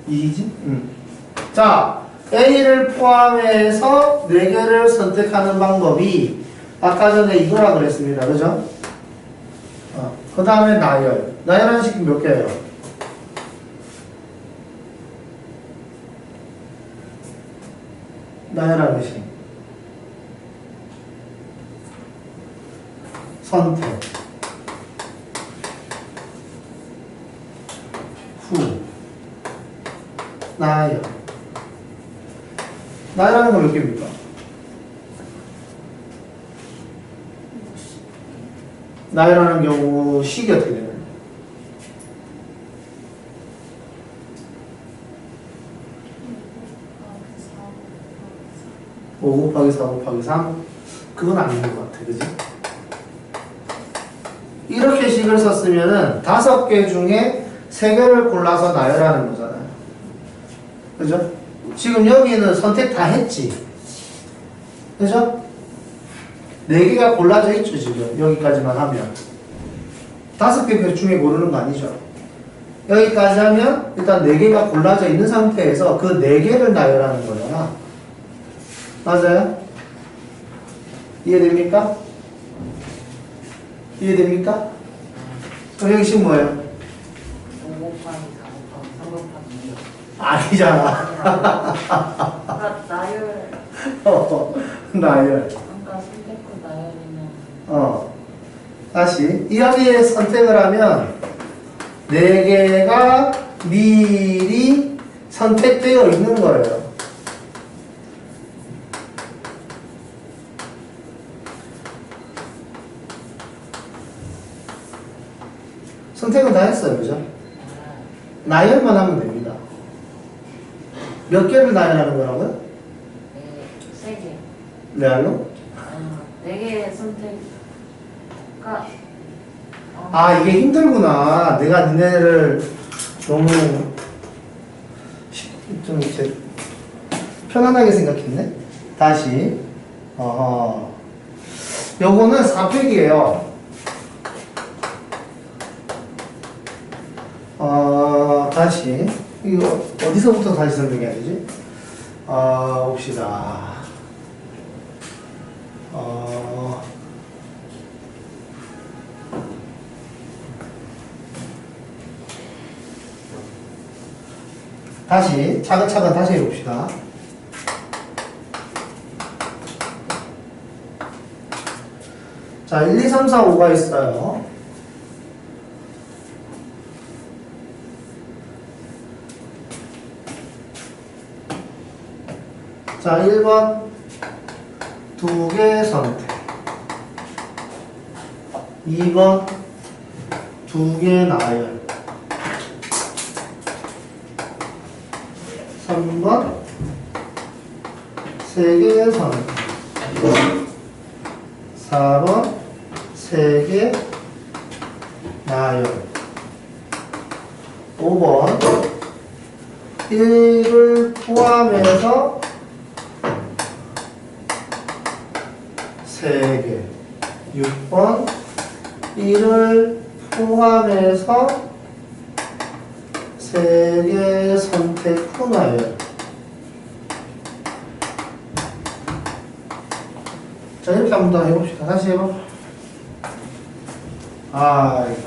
이희진? 자, A를 포함해서 4개를 선택하는 방법이 아까 전에 이거라 그랬습니다. 그죠? 그 다음에 나열. 나열하는 식이 몇 개예요? 나열하는 식. 선택. 후. 나열. 나열하는 거 몇 개입니까? 나열하는 경우 식이 어떻게 되나요? 5 곱하기 4 곱하기 3? 그건 아닌 것 같아. 그지? 이렇게 식을 썼으면은 5개 중에 3개를 골라서 나열하는 거잖아요. 그죠? 지금 여기는 선택 다 했지. 그죠? 4개가 골라져 있죠, 지금. 여기까지만 하면. 5개 중에 고르는 거 아니죠? 여기까지 하면 일단 4개가 골라져 있는 상태에서 그 4개를 나열하는 거잖아. 맞아요? 이해됩니까? 이해됩니까? 그럼 여기 식 뭐예요? 5 곱하기 4 곱하기 3 곱하기 2. 아니잖아. 아까 나열. 나열. 아까 선택구 나열이면. 다시. 여기에 선택을 하면 4개가 미리 선택되어 있는 거예요. 선택은 다 했어요. 그죠? 나열만 하면 됩니다. 몇 개를 나열하는 거라고요? 네, 3개. 레알로? 4개 선택가. 아, 이게 힘들구나. 내가 니네를 너무 좀 이렇게 편안하게 생각했네. 다시. 요거는 4팩이에요. 다시. 이거 어디서부터 다시 설명해야 되지? 봅시다. 다시 차근차근 다시 해봅시다. 자, 1, 2, 3, 4, 5가 있어요. 자, 1번 2개 선택, 2번 2개 나열, 3번 3개 선택, 4번 3개 나열, 5번 1을 포함해서 3개, 6번 1을 포함해서 3개 선택 후 나열. 자, 이렇게 한 번 더 해봅시다. 다시 해봐.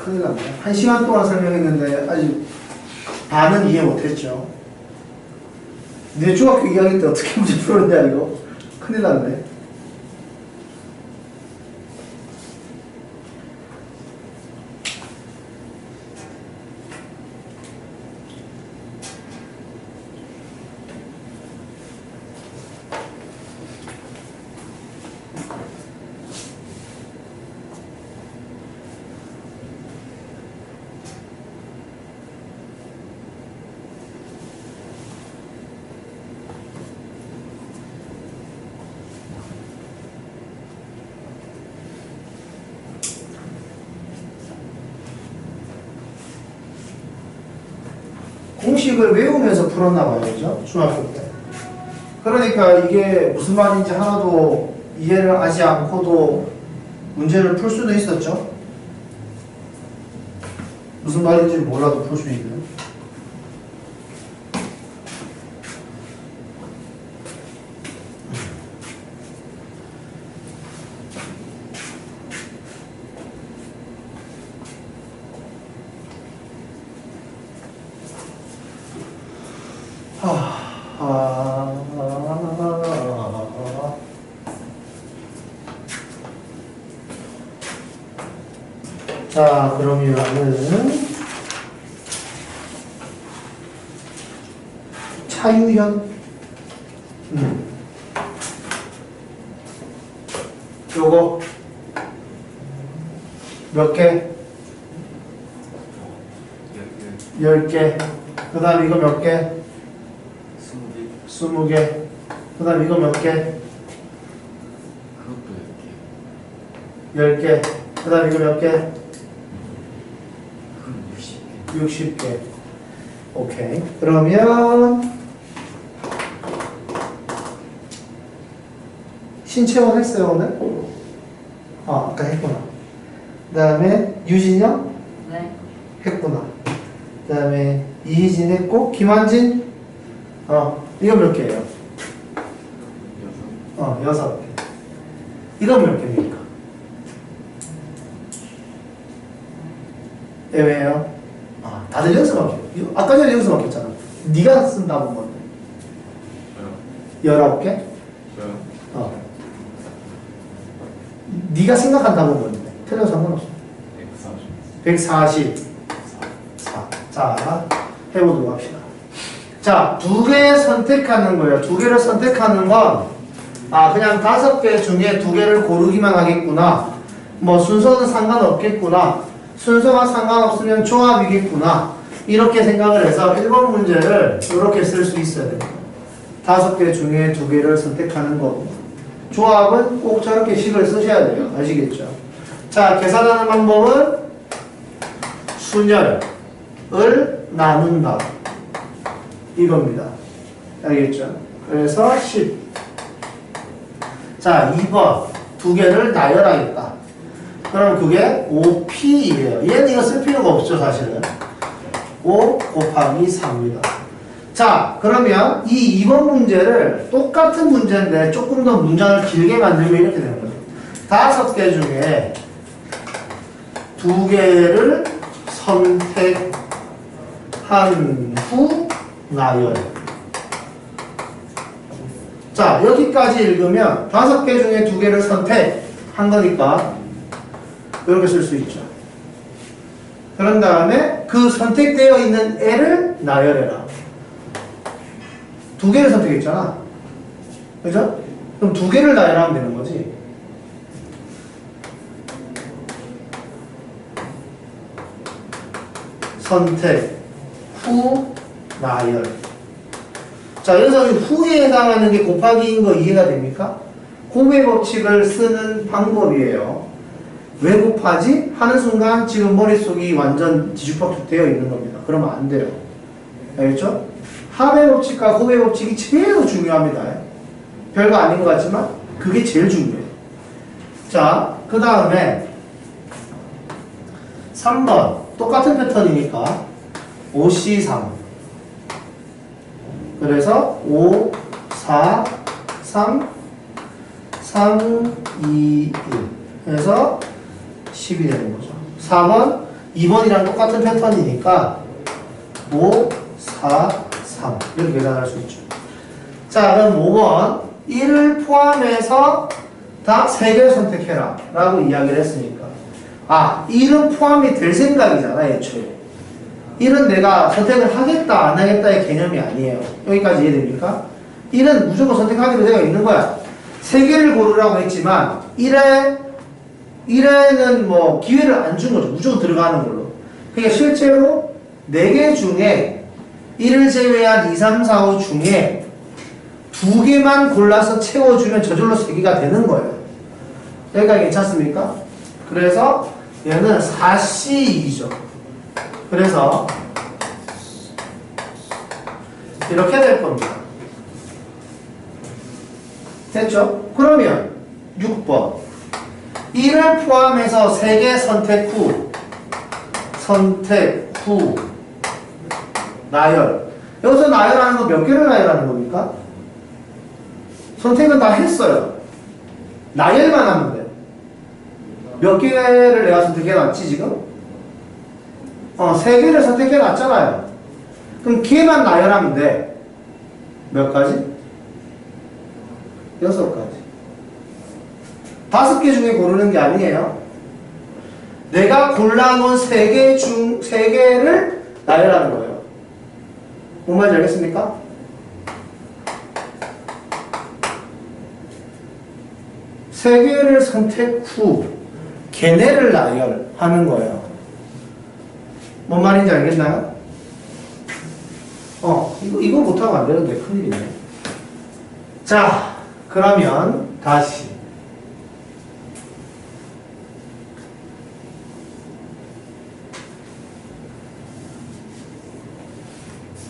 큰일 났네. 1시간 동안 설명했는데 아직 반은 이해 못했죠. 내 중학교 2학년 때 어떻게 문제 풀었냐 이거. 큰일 났네. 공식을 외우면서 풀었나 봐요. 그죠? 중학교 때. 그러니까 이게 무슨 말인지 하나도 이해를 하지 않고도 문제를 풀 수도 있었죠. 무슨 말인지 몰라도 풀 수 있는. 자, 그러면은 차유현 요거 몇 개? 10개. 그 다음 이거 몇 개? 20개. 그 다음 이거 몇 개? 그것도 10개. 그 다음 이거 몇 개? 그건 60개. 오케이. 그러면 신채원 했어요 오늘? 아까 했구나. 그 다음에 유진영? 네. 했구나. 그 다음에 이희진 했고 김한진? 이건 몇 개예요? 6개. 이건 몇 개입니까? 애매해요? 다들 여기서 막혀. 아까 전에 여기서 막혔잖아. 네가 쓴 답은 뭔데? 19개? 저요? 네가 생각한 답은 뭔데? 틀려도 상관없어. 140 144. 자, 해보도록 합시다. 자, 2개 선택하는 거예요. 2개를 선택하는 건 그냥 5개 중에 2개를 고르기만 하겠구나. 뭐 순서는 상관없겠구나. 순서가 상관없으면 조합이겠구나. 이렇게 생각을 해서 1번 문제를 이렇게 쓸 수 있어야 됩니다. 5개 중에 2개를 선택하는 거고. 조합은 꼭 저렇게 식을 쓰셔야 돼요. 아시겠죠? 자, 계산하는 방법은 순열을 나눈다. 이겁니다. 알겠죠? 그래서 10. 자, 2번. 2개를 나열하겠다. 그럼 그게 5P예요. 얘는 이거 쓸 필요가 없죠, 사실은. 5 곱하기 4입니다. 자, 그러면 이 2번 문제를 똑같은 문제인데 조금 더 문장을 길게 만들면 이렇게 되는 거죠. 5개 중에 2개를 선택한 후 나열. 자, 여기까지 읽으면 5개 중에 2개를 선택한 거니까 이렇게 쓸 수 있죠. 그런 다음에 그 선택되어 있는 애를 나열해라. 2개를 선택했잖아. 그죠? 그럼 2개를 나열하면 되는 거지. 선택 후 나열. 자, 여기서 후에 해당하는 게 곱하기인 거 이해가 됩니까? 곱의 법칙을 쓰는 방법이에요. 왜 곱하지? 하는 순간 지금 머릿속이 완전 뒤죽박죽 되어 있는 겁니다. 그러면 안 돼요. 알겠죠? 합의 법칙과 곱의 법칙이 제일 중요합니다. 별거 아닌 것 같지만 그게 제일 중요해요. 자, 그 다음에 3번 똑같은 패턴이니까 5C3 그래서 5, 4, 3, 3, 2, 1 그래서 10이 되는 거죠. 4번, 2번이랑 똑같은 패턴이니까 5, 4, 3 이렇게 계산할 수 있죠. 자, 그럼 5번 1을 포함해서 다 3개를 선택해라 라고 이야기를 했으니까 1은 포함이 될 생각이잖아 애초에. 1은 내가 선택을 하겠다 안 하겠다의 개념이 아니에요. 여기까지 이해됩니까? 1은 무조건 선택하기로 되어 있는 거야. 3개를 고르라고 했지만 1에는 뭐 기회를 안 준 거죠. 무조건 들어가는 걸로. 그러니까 실제로 4개 중에 1을 제외한 2, 3, 4, 5 중에 2개만 골라서 채워주면 저절로 3개가 되는 거예요. 여기까지 괜찮습니까? 그래서 얘는 4C2죠. 그래서 이렇게 될 겁니다. 됐죠? 그러면 6번 1을 포함해서 3개 선택 후 선택 후 나열. 여기서 나열하는 거 몇 개를 나열하는 겁니까? 선택은 다 했어요. 나열만 하면 돼. 몇 개를 내가 선택해놨지 지금? 3개를 선택해놨잖아요. 그럼 걔만 나열하면 돼. 몇 가지? 6가지. 5개 중에 고르는 게 아니에요. 내가 골라놓은 3개 중 3개를 나열하는 거예요. 뭔 말인지 알겠습니까? 세 개를 선택 후 걔네를 나열하는 거예요. 뭔 말인지 알겠나요? 이거 못하면 안 되는데 큰일이네. 자, 그러면 다시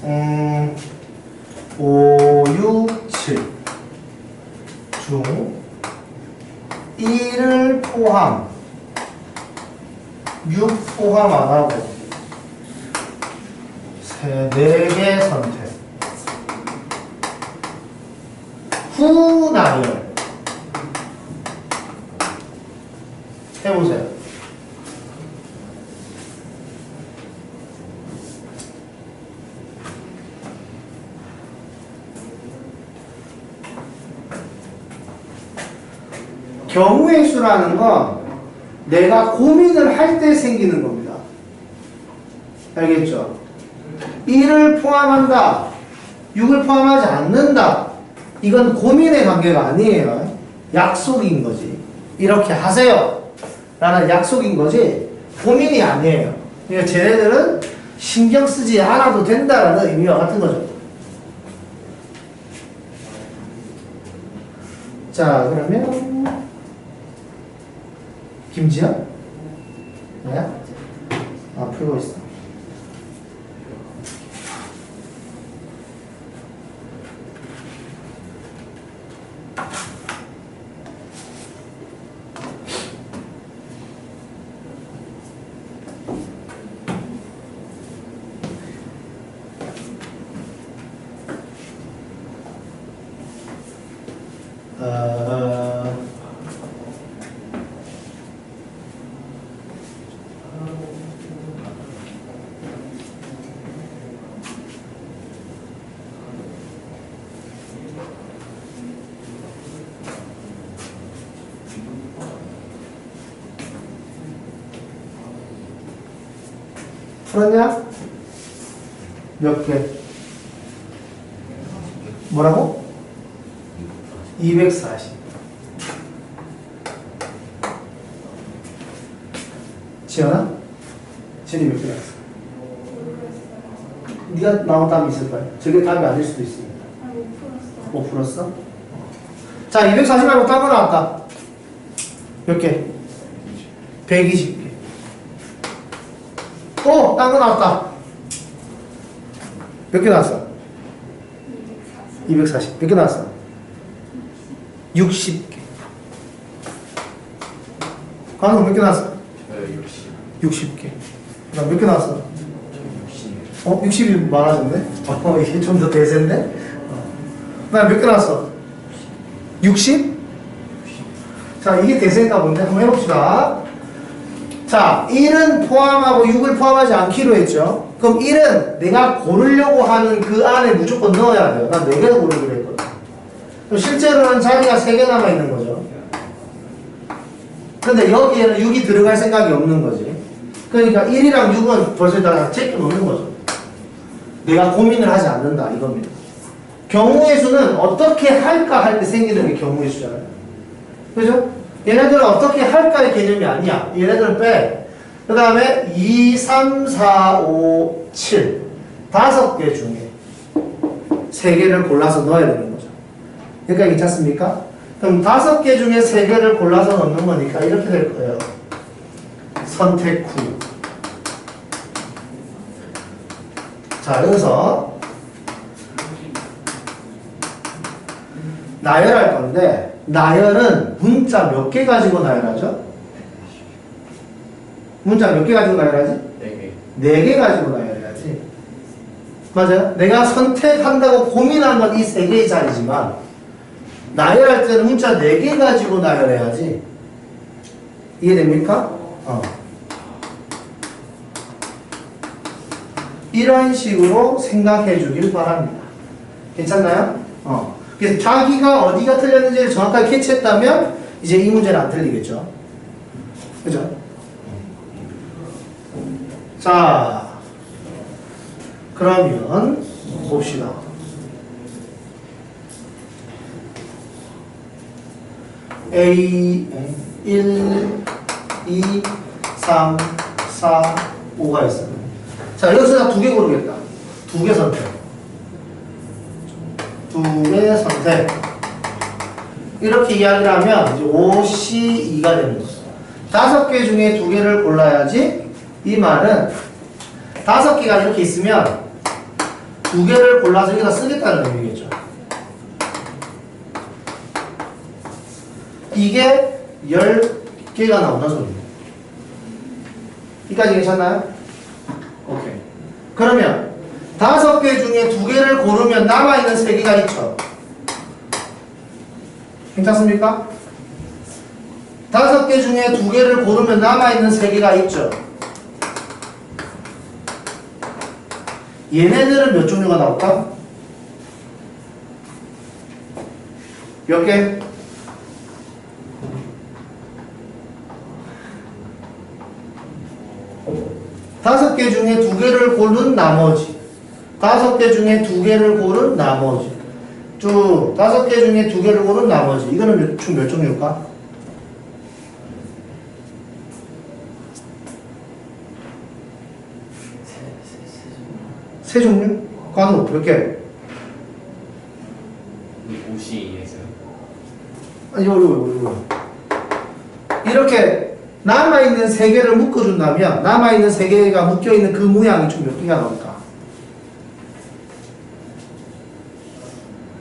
음, 5, 6, 7 중 1을 포함 6 포함 안 하고 4개 선택 후 나열 해보세요. 경우의 수라는 건 내가 고민을 할 때 생기는 겁니다. 알겠죠? 1을 포함한다, 6을 포함하지 않는다. 이건 고민의 관계가 아니에요. 약속인 거지. 이렇게 하세요 라는 약속인 거지 고민이 아니에요. 그러니까 쟤네들은 신경 쓰지 않아도 된다라는 의미와 같은 거죠. 자, 그러면 김지현? 네? 풀고 있어. 풀었냐? 몇 개? 뭐라고? 240. 지연아? 지연이 몇 개 나왔어? 네가 나온 답이 있을 거야. 저게 답이 아닐 수도 있습니다. 못 풀었어? 자, 240 말고 딴 거 나왔다. 몇 개? 120개. 딴 거 나왔다. 몇 개 나왔어? 240. 몇 개 나왔어? 60개. 강은 몇 개 나왔어? 60개. 그 다음 몇 개 나왔어? 60이 많아졌네? 이게 좀 더 대세인데? 그 다음 몇 개 나왔어? 60? 자, 이게 대세인가 본데? 한번 해봅시다. 자, 1은 포함하고 6을 포함하지 않기로 했죠? 그럼 1은 내가 고르려고 하는 그 안에 무조건 넣어야 돼요. 난 4개를 고르기로 했거든. 그럼 실제로는 자리가 3개 남아있는 거죠. 근데 여기에는 6이 들어갈 생각이 없는 거지. 그러니까 1이랑 6은 벌써 다 제껴 놓는 거죠. 내가 고민을 하지 않는다, 이겁니다. 경우의 수는 어떻게 할까 할 때 생기는 게 경우의 수잖아요. 그죠? 얘네들은 어떻게 할까의 개념이 아니야. 얘네들은 빼. 그 다음에 2, 3, 4, 5, 7 5개 중에 3개를 골라서 넣어야 되는 거죠. 여기까지 괜찮습니까? 그럼 5개 중에 3개를 골라서 넣는 거니까 이렇게 될 거예요. 선택 후. 자, 여기서 나열할 건데 나열은 문자 몇 개 가지고 나열하죠? 문자 몇 개 가지고 나열하지? 4개. 4개 가지고 나열해야지. 맞아요? 내가 선택한다고 고민한 건 이 3개의 자리지만 나열할 때는 문자 4개 가지고 나열해야지. 이해됩니까? 이런 식으로 생각해 주길 바랍니다. 괜찮나요? 그래서 자기가 어디가 틀렸는지를 정확하게 캐치했다면 이제 이 문제는 안 틀리겠죠. 그죠? 자, 그러면 봅시다. A 1, 2, 3, 4, 5가 있어요. 자, 여기서 2개 고르겠다. 2개 선택. 2개 선택. 이렇게 이야기를 하면 이제 5C2가 되는 거죠. 5개 중에 2개를 골라야지. 이 말은 5개가 이렇게 있으면 2개를 골라서 여기다 쓰겠다는 의미겠죠. 이게 10개가 나온다 소리예요. 여기까지 괜찮나요? 오케이. 그러면 5개 중에 2개를 고르면 남아있는 3개가 있죠. 괜찮습니까? 5개 중에 2개를 고르면 남아있는 3개가 있죠. 얘네들은 몇 종류가 나올까? 몇 개? 다섯 개 중에 2개를 고른 나머지, 5개 중에 2개를 고른 나머지, 쭉 5개 중에 2개를 고른 나머지. 이거는 총 몇 종류일까? 세 종류? 과는 몇 개? 5C에서요? 아니, 이거. 이렇게 남아있는 3개를 묶어준다면 남아있는 3개가 묶여있는 그 모양이 총 몇 개가 나올까?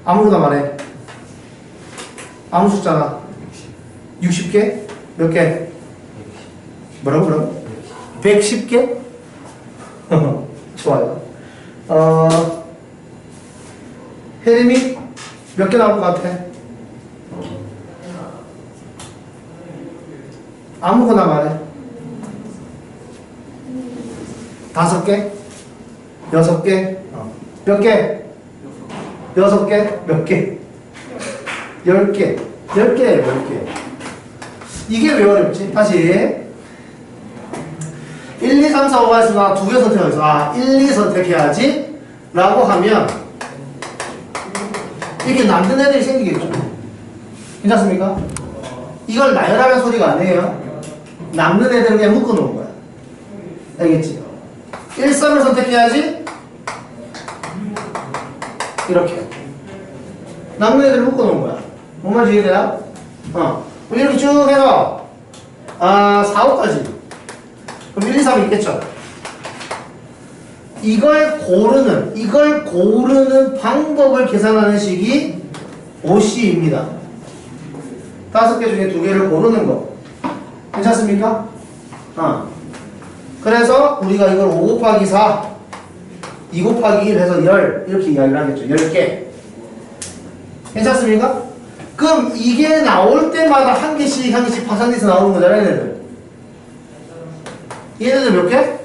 아무거나 말해. 아무 숫자나. 60개? 몇 개? 뭐라고? 110개? 좋아요. 혜림이 몇 개 나올 것 같아? 아무거나 말해. 5개? 6개? 몇 개? 6개? 몇 개? 10개. 10개, 10개. 이게 왜 어렵지? 다시. 1, 2, 3, 4, 5가 있으면 2개 선택해서 1, 2 선택해야지 라고 하면 이렇게 남는 애들이 생기겠죠. 괜찮습니까? 이걸 나열하는 소리가 아니에요. 남는 애들은 그냥 묶어놓은 거야. 알겠지? 1, 3을 선택해야지 이렇게 남는 애들을 묶어놓은 거야. 뭔 말인지 이해돼요? 이렇게 쭉 해서 4, 5까지. 그럼 1, 2, 3이 있겠죠? 이걸 고르는 방법을 계산하는 식이 OC입니다. 5개 중에 2개를 고르는 거. 괜찮습니까? 그래서 우리가 이걸 5 곱하기 4, 2 곱하기 1 해서 10 이렇게 이야기를 하겠죠. 10개. 괜찮습니까? 그럼 이게 나올 때마다 한 개씩 파산돼서 나오는 거잖아요, 얘네들. 얘네들 몇 개?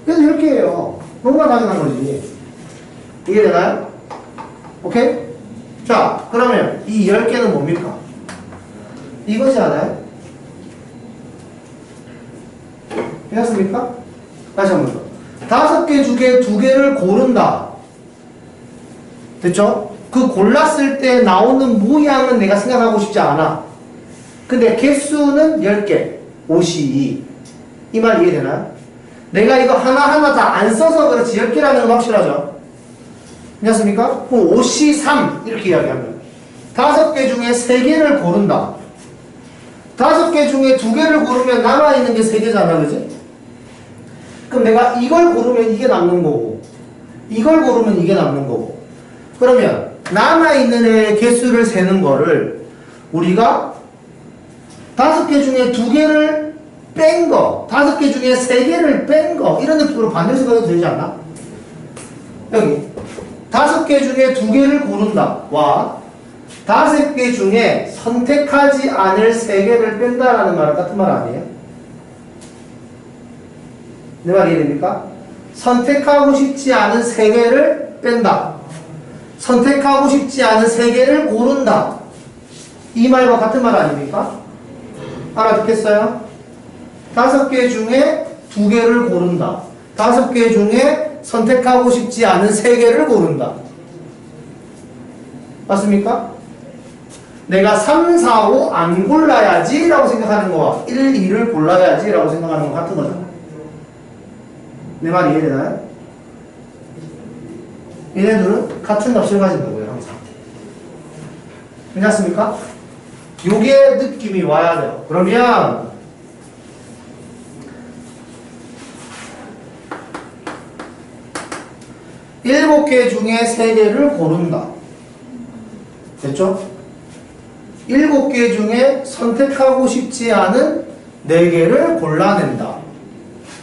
얘네들 10개예요. 너무나 당연한 거지. 이해되나요? 오케이? 자, 그러면 이 10개는 뭡니까? 이거지 않아요? 되었습니까? 다시 한 번 더. 5개 중에 2개를 고른다. 됐죠? 그 골랐을 때 나오는 모양은 내가 생각하고 싶지 않아. 근데 개수는 10개. 52. 이 말 이해되나요? 내가 이거 하나하나 다 안 써서 그렇지 10개라는 건 확실하죠? 괜찮습니까? 그럼 53 이렇게 이야기하면 5개 중에 3개를 고른다. 5개 중에 2개를 고르면 남아있는 게 3개잖아, 그지? 그럼 내가 이걸 고르면 이게 남는 거고 이걸 고르면 이게 남는 거고 그러면 남아있는 애의 개수를 세는 거를 우리가 5개 중에 2개를 뺀 거, 5개 중에 3개를 뺀 거, 이런 느낌으로 반대로 생각해도 되지 않나? 여기 5개 중에 2개를 고른다 와 5개 중에 선택하지 않을 3개를 뺀다라는 말은 같은 말 아니에요? 내 말 이해됩니까? 선택하고 싶지 않은 3개를 뺀다. 선택하고 싶지 않은 3개를 고른다. 이 말과 같은 말 아닙니까? 알아듣겠어요? 5개 중에 2개를 고른다. 5개 중에 선택하고 싶지 않은 3개를 고른다. 맞습니까? 내가 3, 4, 5 안 골라야지 라고 생각하는 거와 1, 2를 골라야지 라고 생각하는 거 같은 거죠. 내 말 이해되나요? 얘네들은 같은 값을 가진다고요, 항상. 괜찮습니까? 요게 느낌이 와야 돼요. 그러면 일곱 개 중에 3개를 고른다. 됐죠? 7개 중에 선택하고 싶지 않은 4개를 골라낸다.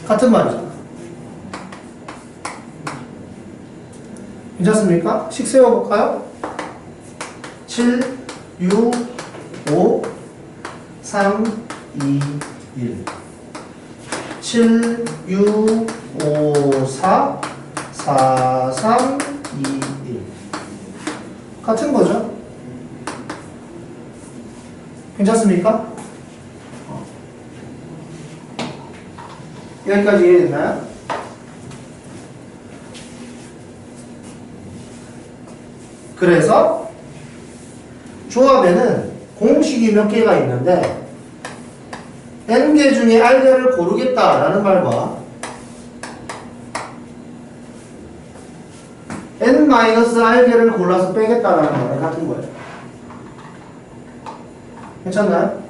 같은 말이잖아. 괜찮습니까? 식 세워볼까요? 7, 6, 5, 3, 2, 1 7, 6, 5, 4 4, 3, 2, 1 같은 거죠? 괜찮습니까? 여기까지 이해됐나요? 그래서 조합에는 공식이 몇 개가 있는데 n개 중에 r개를 고르겠다라는 말과 n-r개를 골라서 빼겠다라는 말은 같은 거예요. 괜찮나요?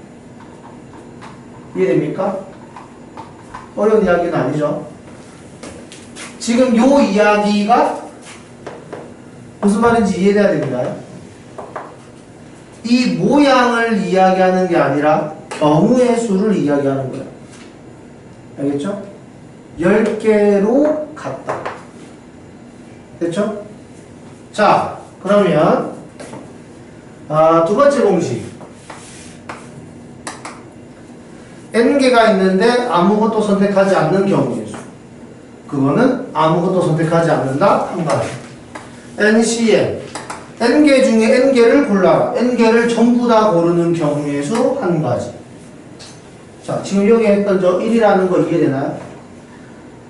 이해됩니까? 어려운 이야기는 아니죠. 지금 요 이야기가 무슨 말인지 이해돼야 됩니다. 이 모양을 이야기하는 게 아니라 경우의 수를 이야기하는 거예요. 알겠죠? 10개로 같다. 됐죠? 자, 그러면 두 번째 공식. n개가 있는데 아무것도 선택하지 않는 경우의 수. 그거는 아무것도 선택하지 않는다. 한 가지. NCN. n개 중에 n개를 골라라. n개를 전부 다 고르는 경우의 수 한 가지. 자, 지금 여기 했던 저 1이라는 거 이해되나요?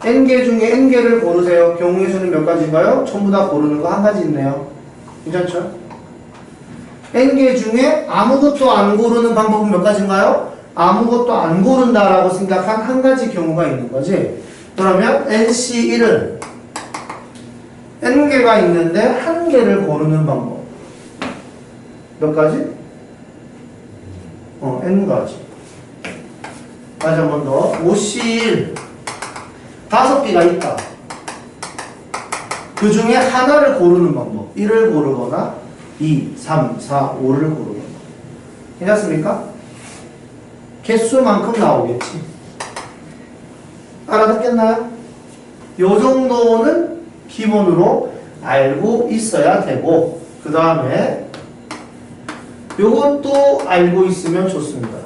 n개 중에 n개를 고르세요. 경우의 수는 몇 가지인가요? 전부 다 고르는 거 한 가지 있네요. 괜찮죠? n개 중에 아무것도 안 고르는 방법은 몇 가지인가요? 아무것도 안 고른다라고 생각한 한 가지 경우가 있는 거지. 그러면 NC1은 n개가 있는데 한 개를 고르는 방법. 몇 가지? n가지. 다시 한 번 더. OC1 5개가 있다. 그 중에 하나를 고르는 방법. 1을 고르거나 2, 3, 4, 5를 고르거나. 괜찮습니까? 개수만큼 나오겠지. 알아듣겠나요? 요 정도는 기본으로 알고 있어야 되고, 그 다음에 요것도 알고 있으면 좋습니다.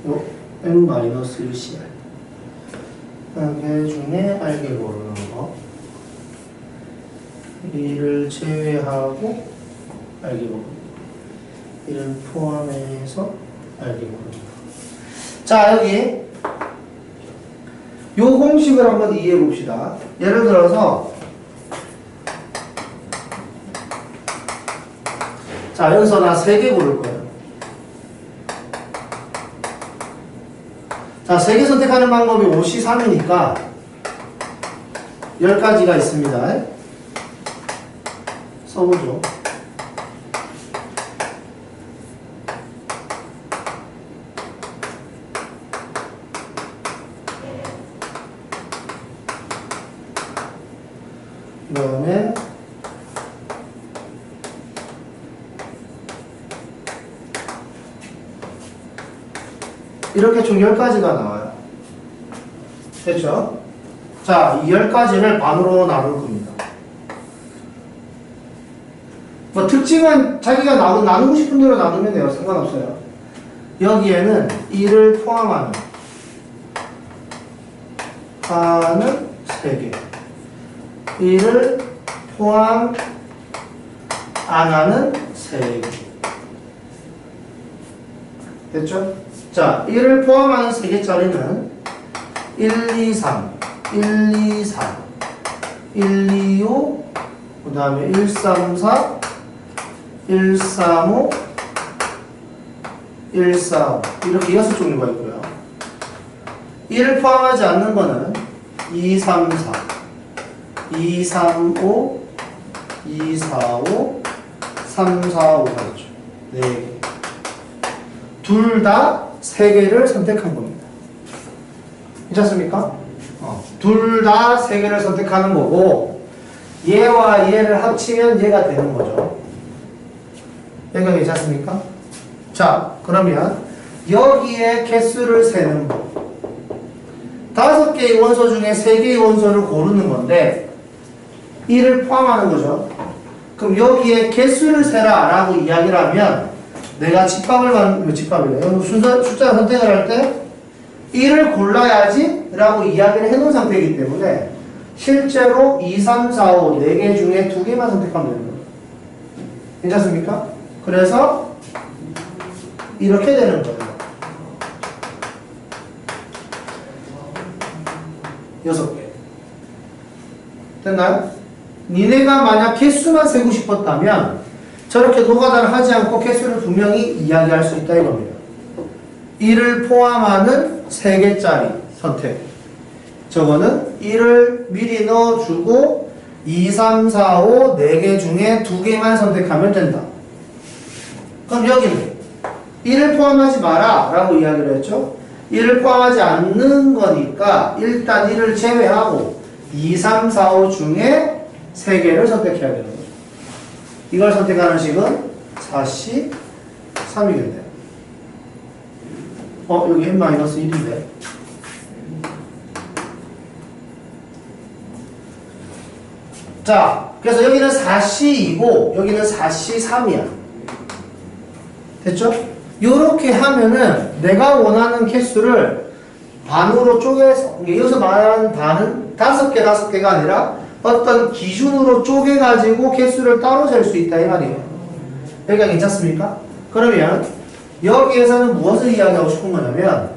요 n-1cr 개 중에 알게 고르는 거, 이를 제외하고 알게 고르는 거, 이를 포함해서 알게 고르는 거. 자, 여기 요 공식을 한번 이해해 봅시다. 예를 들어서 자, 여기서 나 3개 고를 거예요. 자, 3개 선택하는 방법이 53이니까 10가지가 있습니다. 써보죠. 그 다음에 이렇게 총 10가지가 나와요. 됐죠? 자, 이 10가지를 반으로 나눌 겁니다. 뭐 특징은 자기가 나누고 싶은 대로 나누면 돼요. 상관없어요. 여기에는 1을 포함하는 3개, 1을 포함 안 하는 3개. 됐죠? 자, 1을 포함하는 3개짜리는 1, 2, 3, 1, 2, 4, 1, 2, 5, 그 다음에 1, 3, 4, 1, 3, 5, 1, 4, 5 이렇게 6종류가 있고요. 1을 포함하지 않는 거는 2, 3, 4, 2, 3, 5, 2, 4, 5, 3, 4, 5가 있죠. 4개. 둘 다 3개를 선택한 겁니다. 괜찮습니까? 둘 다 3개를 선택하는 거고, 얘와 얘를 합치면 얘가 되는 거죠. 얘가 괜찮습니까? 자, 그러면 여기에 개수를 세는 법. 5개의 원소 중에 3개의 원소를 고르는 건데 1을 포함하는 거죠. 그럼 여기에 개수를 세라 라고 이야기를 하면 내가 집합이래요. 숫자 선택을 할 때 1을 골라야지 라고 이야기를 해놓은 상태이기 때문에 실제로 2, 3, 4, 5 4개 중에 2개만 선택하면 되는 거예요. 괜찮습니까? 그래서 이렇게 되는 거예요. 6개. 됐나요? 니네가 만약 개수만 세고 싶었다면 저렇게 노가다를 하지 않고 개수를 분명히 이야기할 수 있다 이겁니다. 1을 포함하는 3개짜리 선택. 저거는 1을 미리 넣어주고 2, 3, 4, 5 4개 중에 2개만 선택하면 된다. 그럼 여기는 1을 포함하지 마라 라고 이야기를 했죠. 1을 포함하지 않는 거니까 일단 1을 제외하고 2, 3, 4, 5 중에 3개를 선택해야 되는 거죠. 이걸 선택하는 식은 4C 3이겠네요. 여기 n-1인데 자, 그래서 여기는 4C2고 여기는 4C3이야. 됐죠? 요렇게 하면은 내가 원하는 개수를 반으로 쪼개서, 여기서 말하는 반은 5개가 아니라 어떤 기준으로 쪼개가지고 개수를 따로 잴 수 있다 이 말이에요. 여기가 괜찮습니까? 그러면 여기에서는 무엇을 이야기하고 싶은 거냐면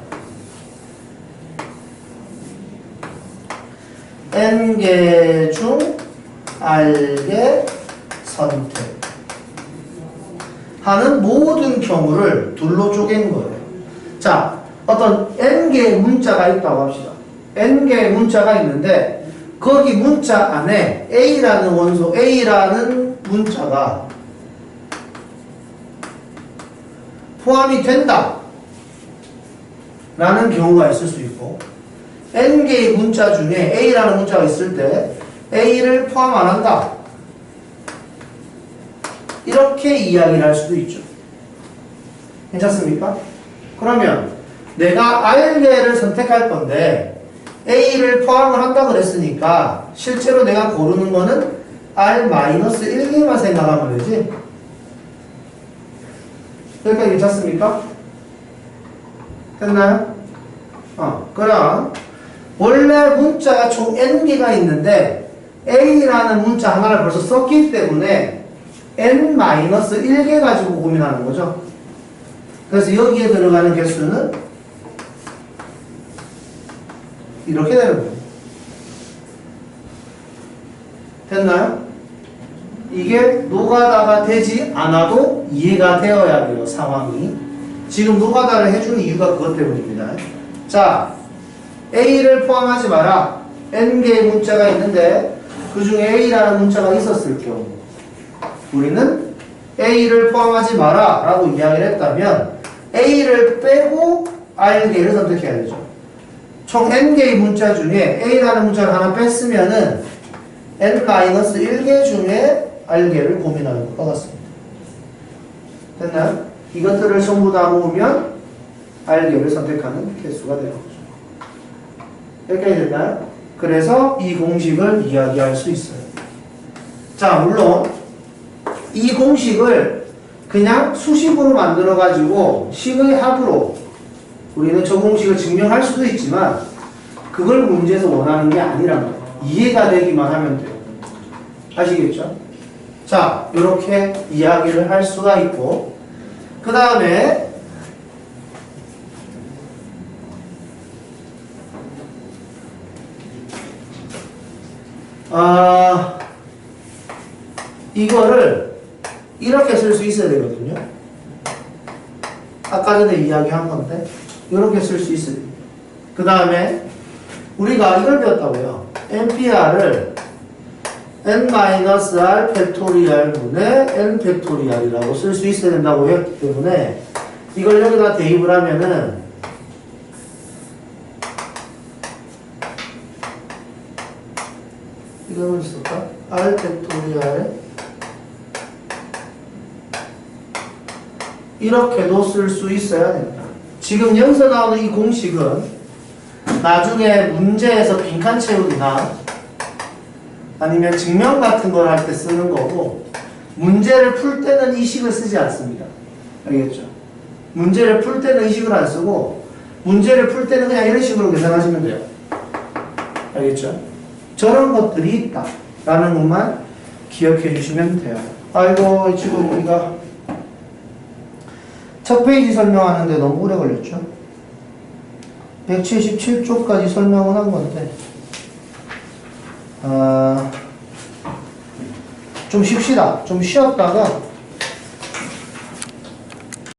n개 중 r개 선택 하는 모든 경우를 둘로 쪼갠 거예요. 자, 어떤 n개의 문자가 있다고 합시다. n개의 문자가 있는데 거기 문자 안에 A라는 원소, A라는 문자가 포함이 된다 라는 경우가 있을 수 있고 n개의 문자 중에 A라는 문자가 있을 때 A를 포함 안 한다 이렇게 이야기를 할 수도 있죠. 괜찮습니까? 그러면 내가 R개를 선택할 건데 A를 포함을 한다 그랬으니까 실제로 내가 고르는 거는 R-1개만 생각하면 되지. 여기까지 괜찮습니까? 됐나요? 그럼 원래 문자가 총 n개가 있는데 A라는 문자 하나를 벌써 썼기 때문에 n-1개 가지고 고민하는 거죠. 그래서 여기에 들어가는 개수는 이렇게 되는 거예요. 됐나요? 이게 노가다가 되지 않아도 이해가 되어야 돼요, 상황이. 지금 노가다를 해주는 이유가 그것 때문입니다. 자, A를 포함하지 마라. n개의 문자가 있는데 그 중에 A라는 문자가 있었을 경우 우리는 A를 포함하지 마라 라고 이야기를 했다면 A를 빼고 R개를 선택해야 되죠. 총 n개의 문자 중에 A라는 문자를 하나 뺐으면은 n-1개 중에 R개를 고민하는 것과 같습니다. 됐나요? 이것들을 전부 다 모으면 R개를 선택하는 개수가 되는 거죠. 여기까지 됐나요? 그래서 이 공식을 이야기할 수 있어요. 자, 물론 이 공식을 그냥 수식으로 만들어가지고 식의 합으로 우리는 저 공식을 증명할 수도 있지만 그걸 문제에서 원하는 게 아니란 말이에요. 이해가 되기만 하면 돼요. 아시겠죠? 자, 이렇게 이야기를 할 수가 있고 그 다음에 이거를 이렇게 쓸 수 있어야 되거든요. 아까 전에 이야기한 건데 이렇게 쓸 수 있어요. 그 다음에 우리가 이걸 배웠다고요. NPR을 n-r 팩토리얼 분의 n 팩토리얼이라고 쓸 수 있어야 된다고 했기 때문에 이걸 여기다 대입을 하면은 이걸 쓸까? r 팩토리얼에 이렇게도 쓸 수 있어야 된다. 지금 여기서 나오는 이 공식은 나중에 문제에서 빈칸 채우기나 아니면 증명 같은 걸 할 때 쓰는 거고 문제를 풀 때는 이 식을 쓰지 않습니다. 알겠죠? 문제를 풀 때는 이 식을 안 쓰고 문제를 풀 때는 그냥 이런 식으로 계산하시면 돼요. 알겠죠? 저런 것들이 있다 라는 것만 기억해 주시면 돼요. 아이고 지금 우리가 첫 페이지 설명하는데 너무 오래 걸렸죠? 177쪽까지 설명을 한 건데 좀 쉽시다. 좀 쉬었다가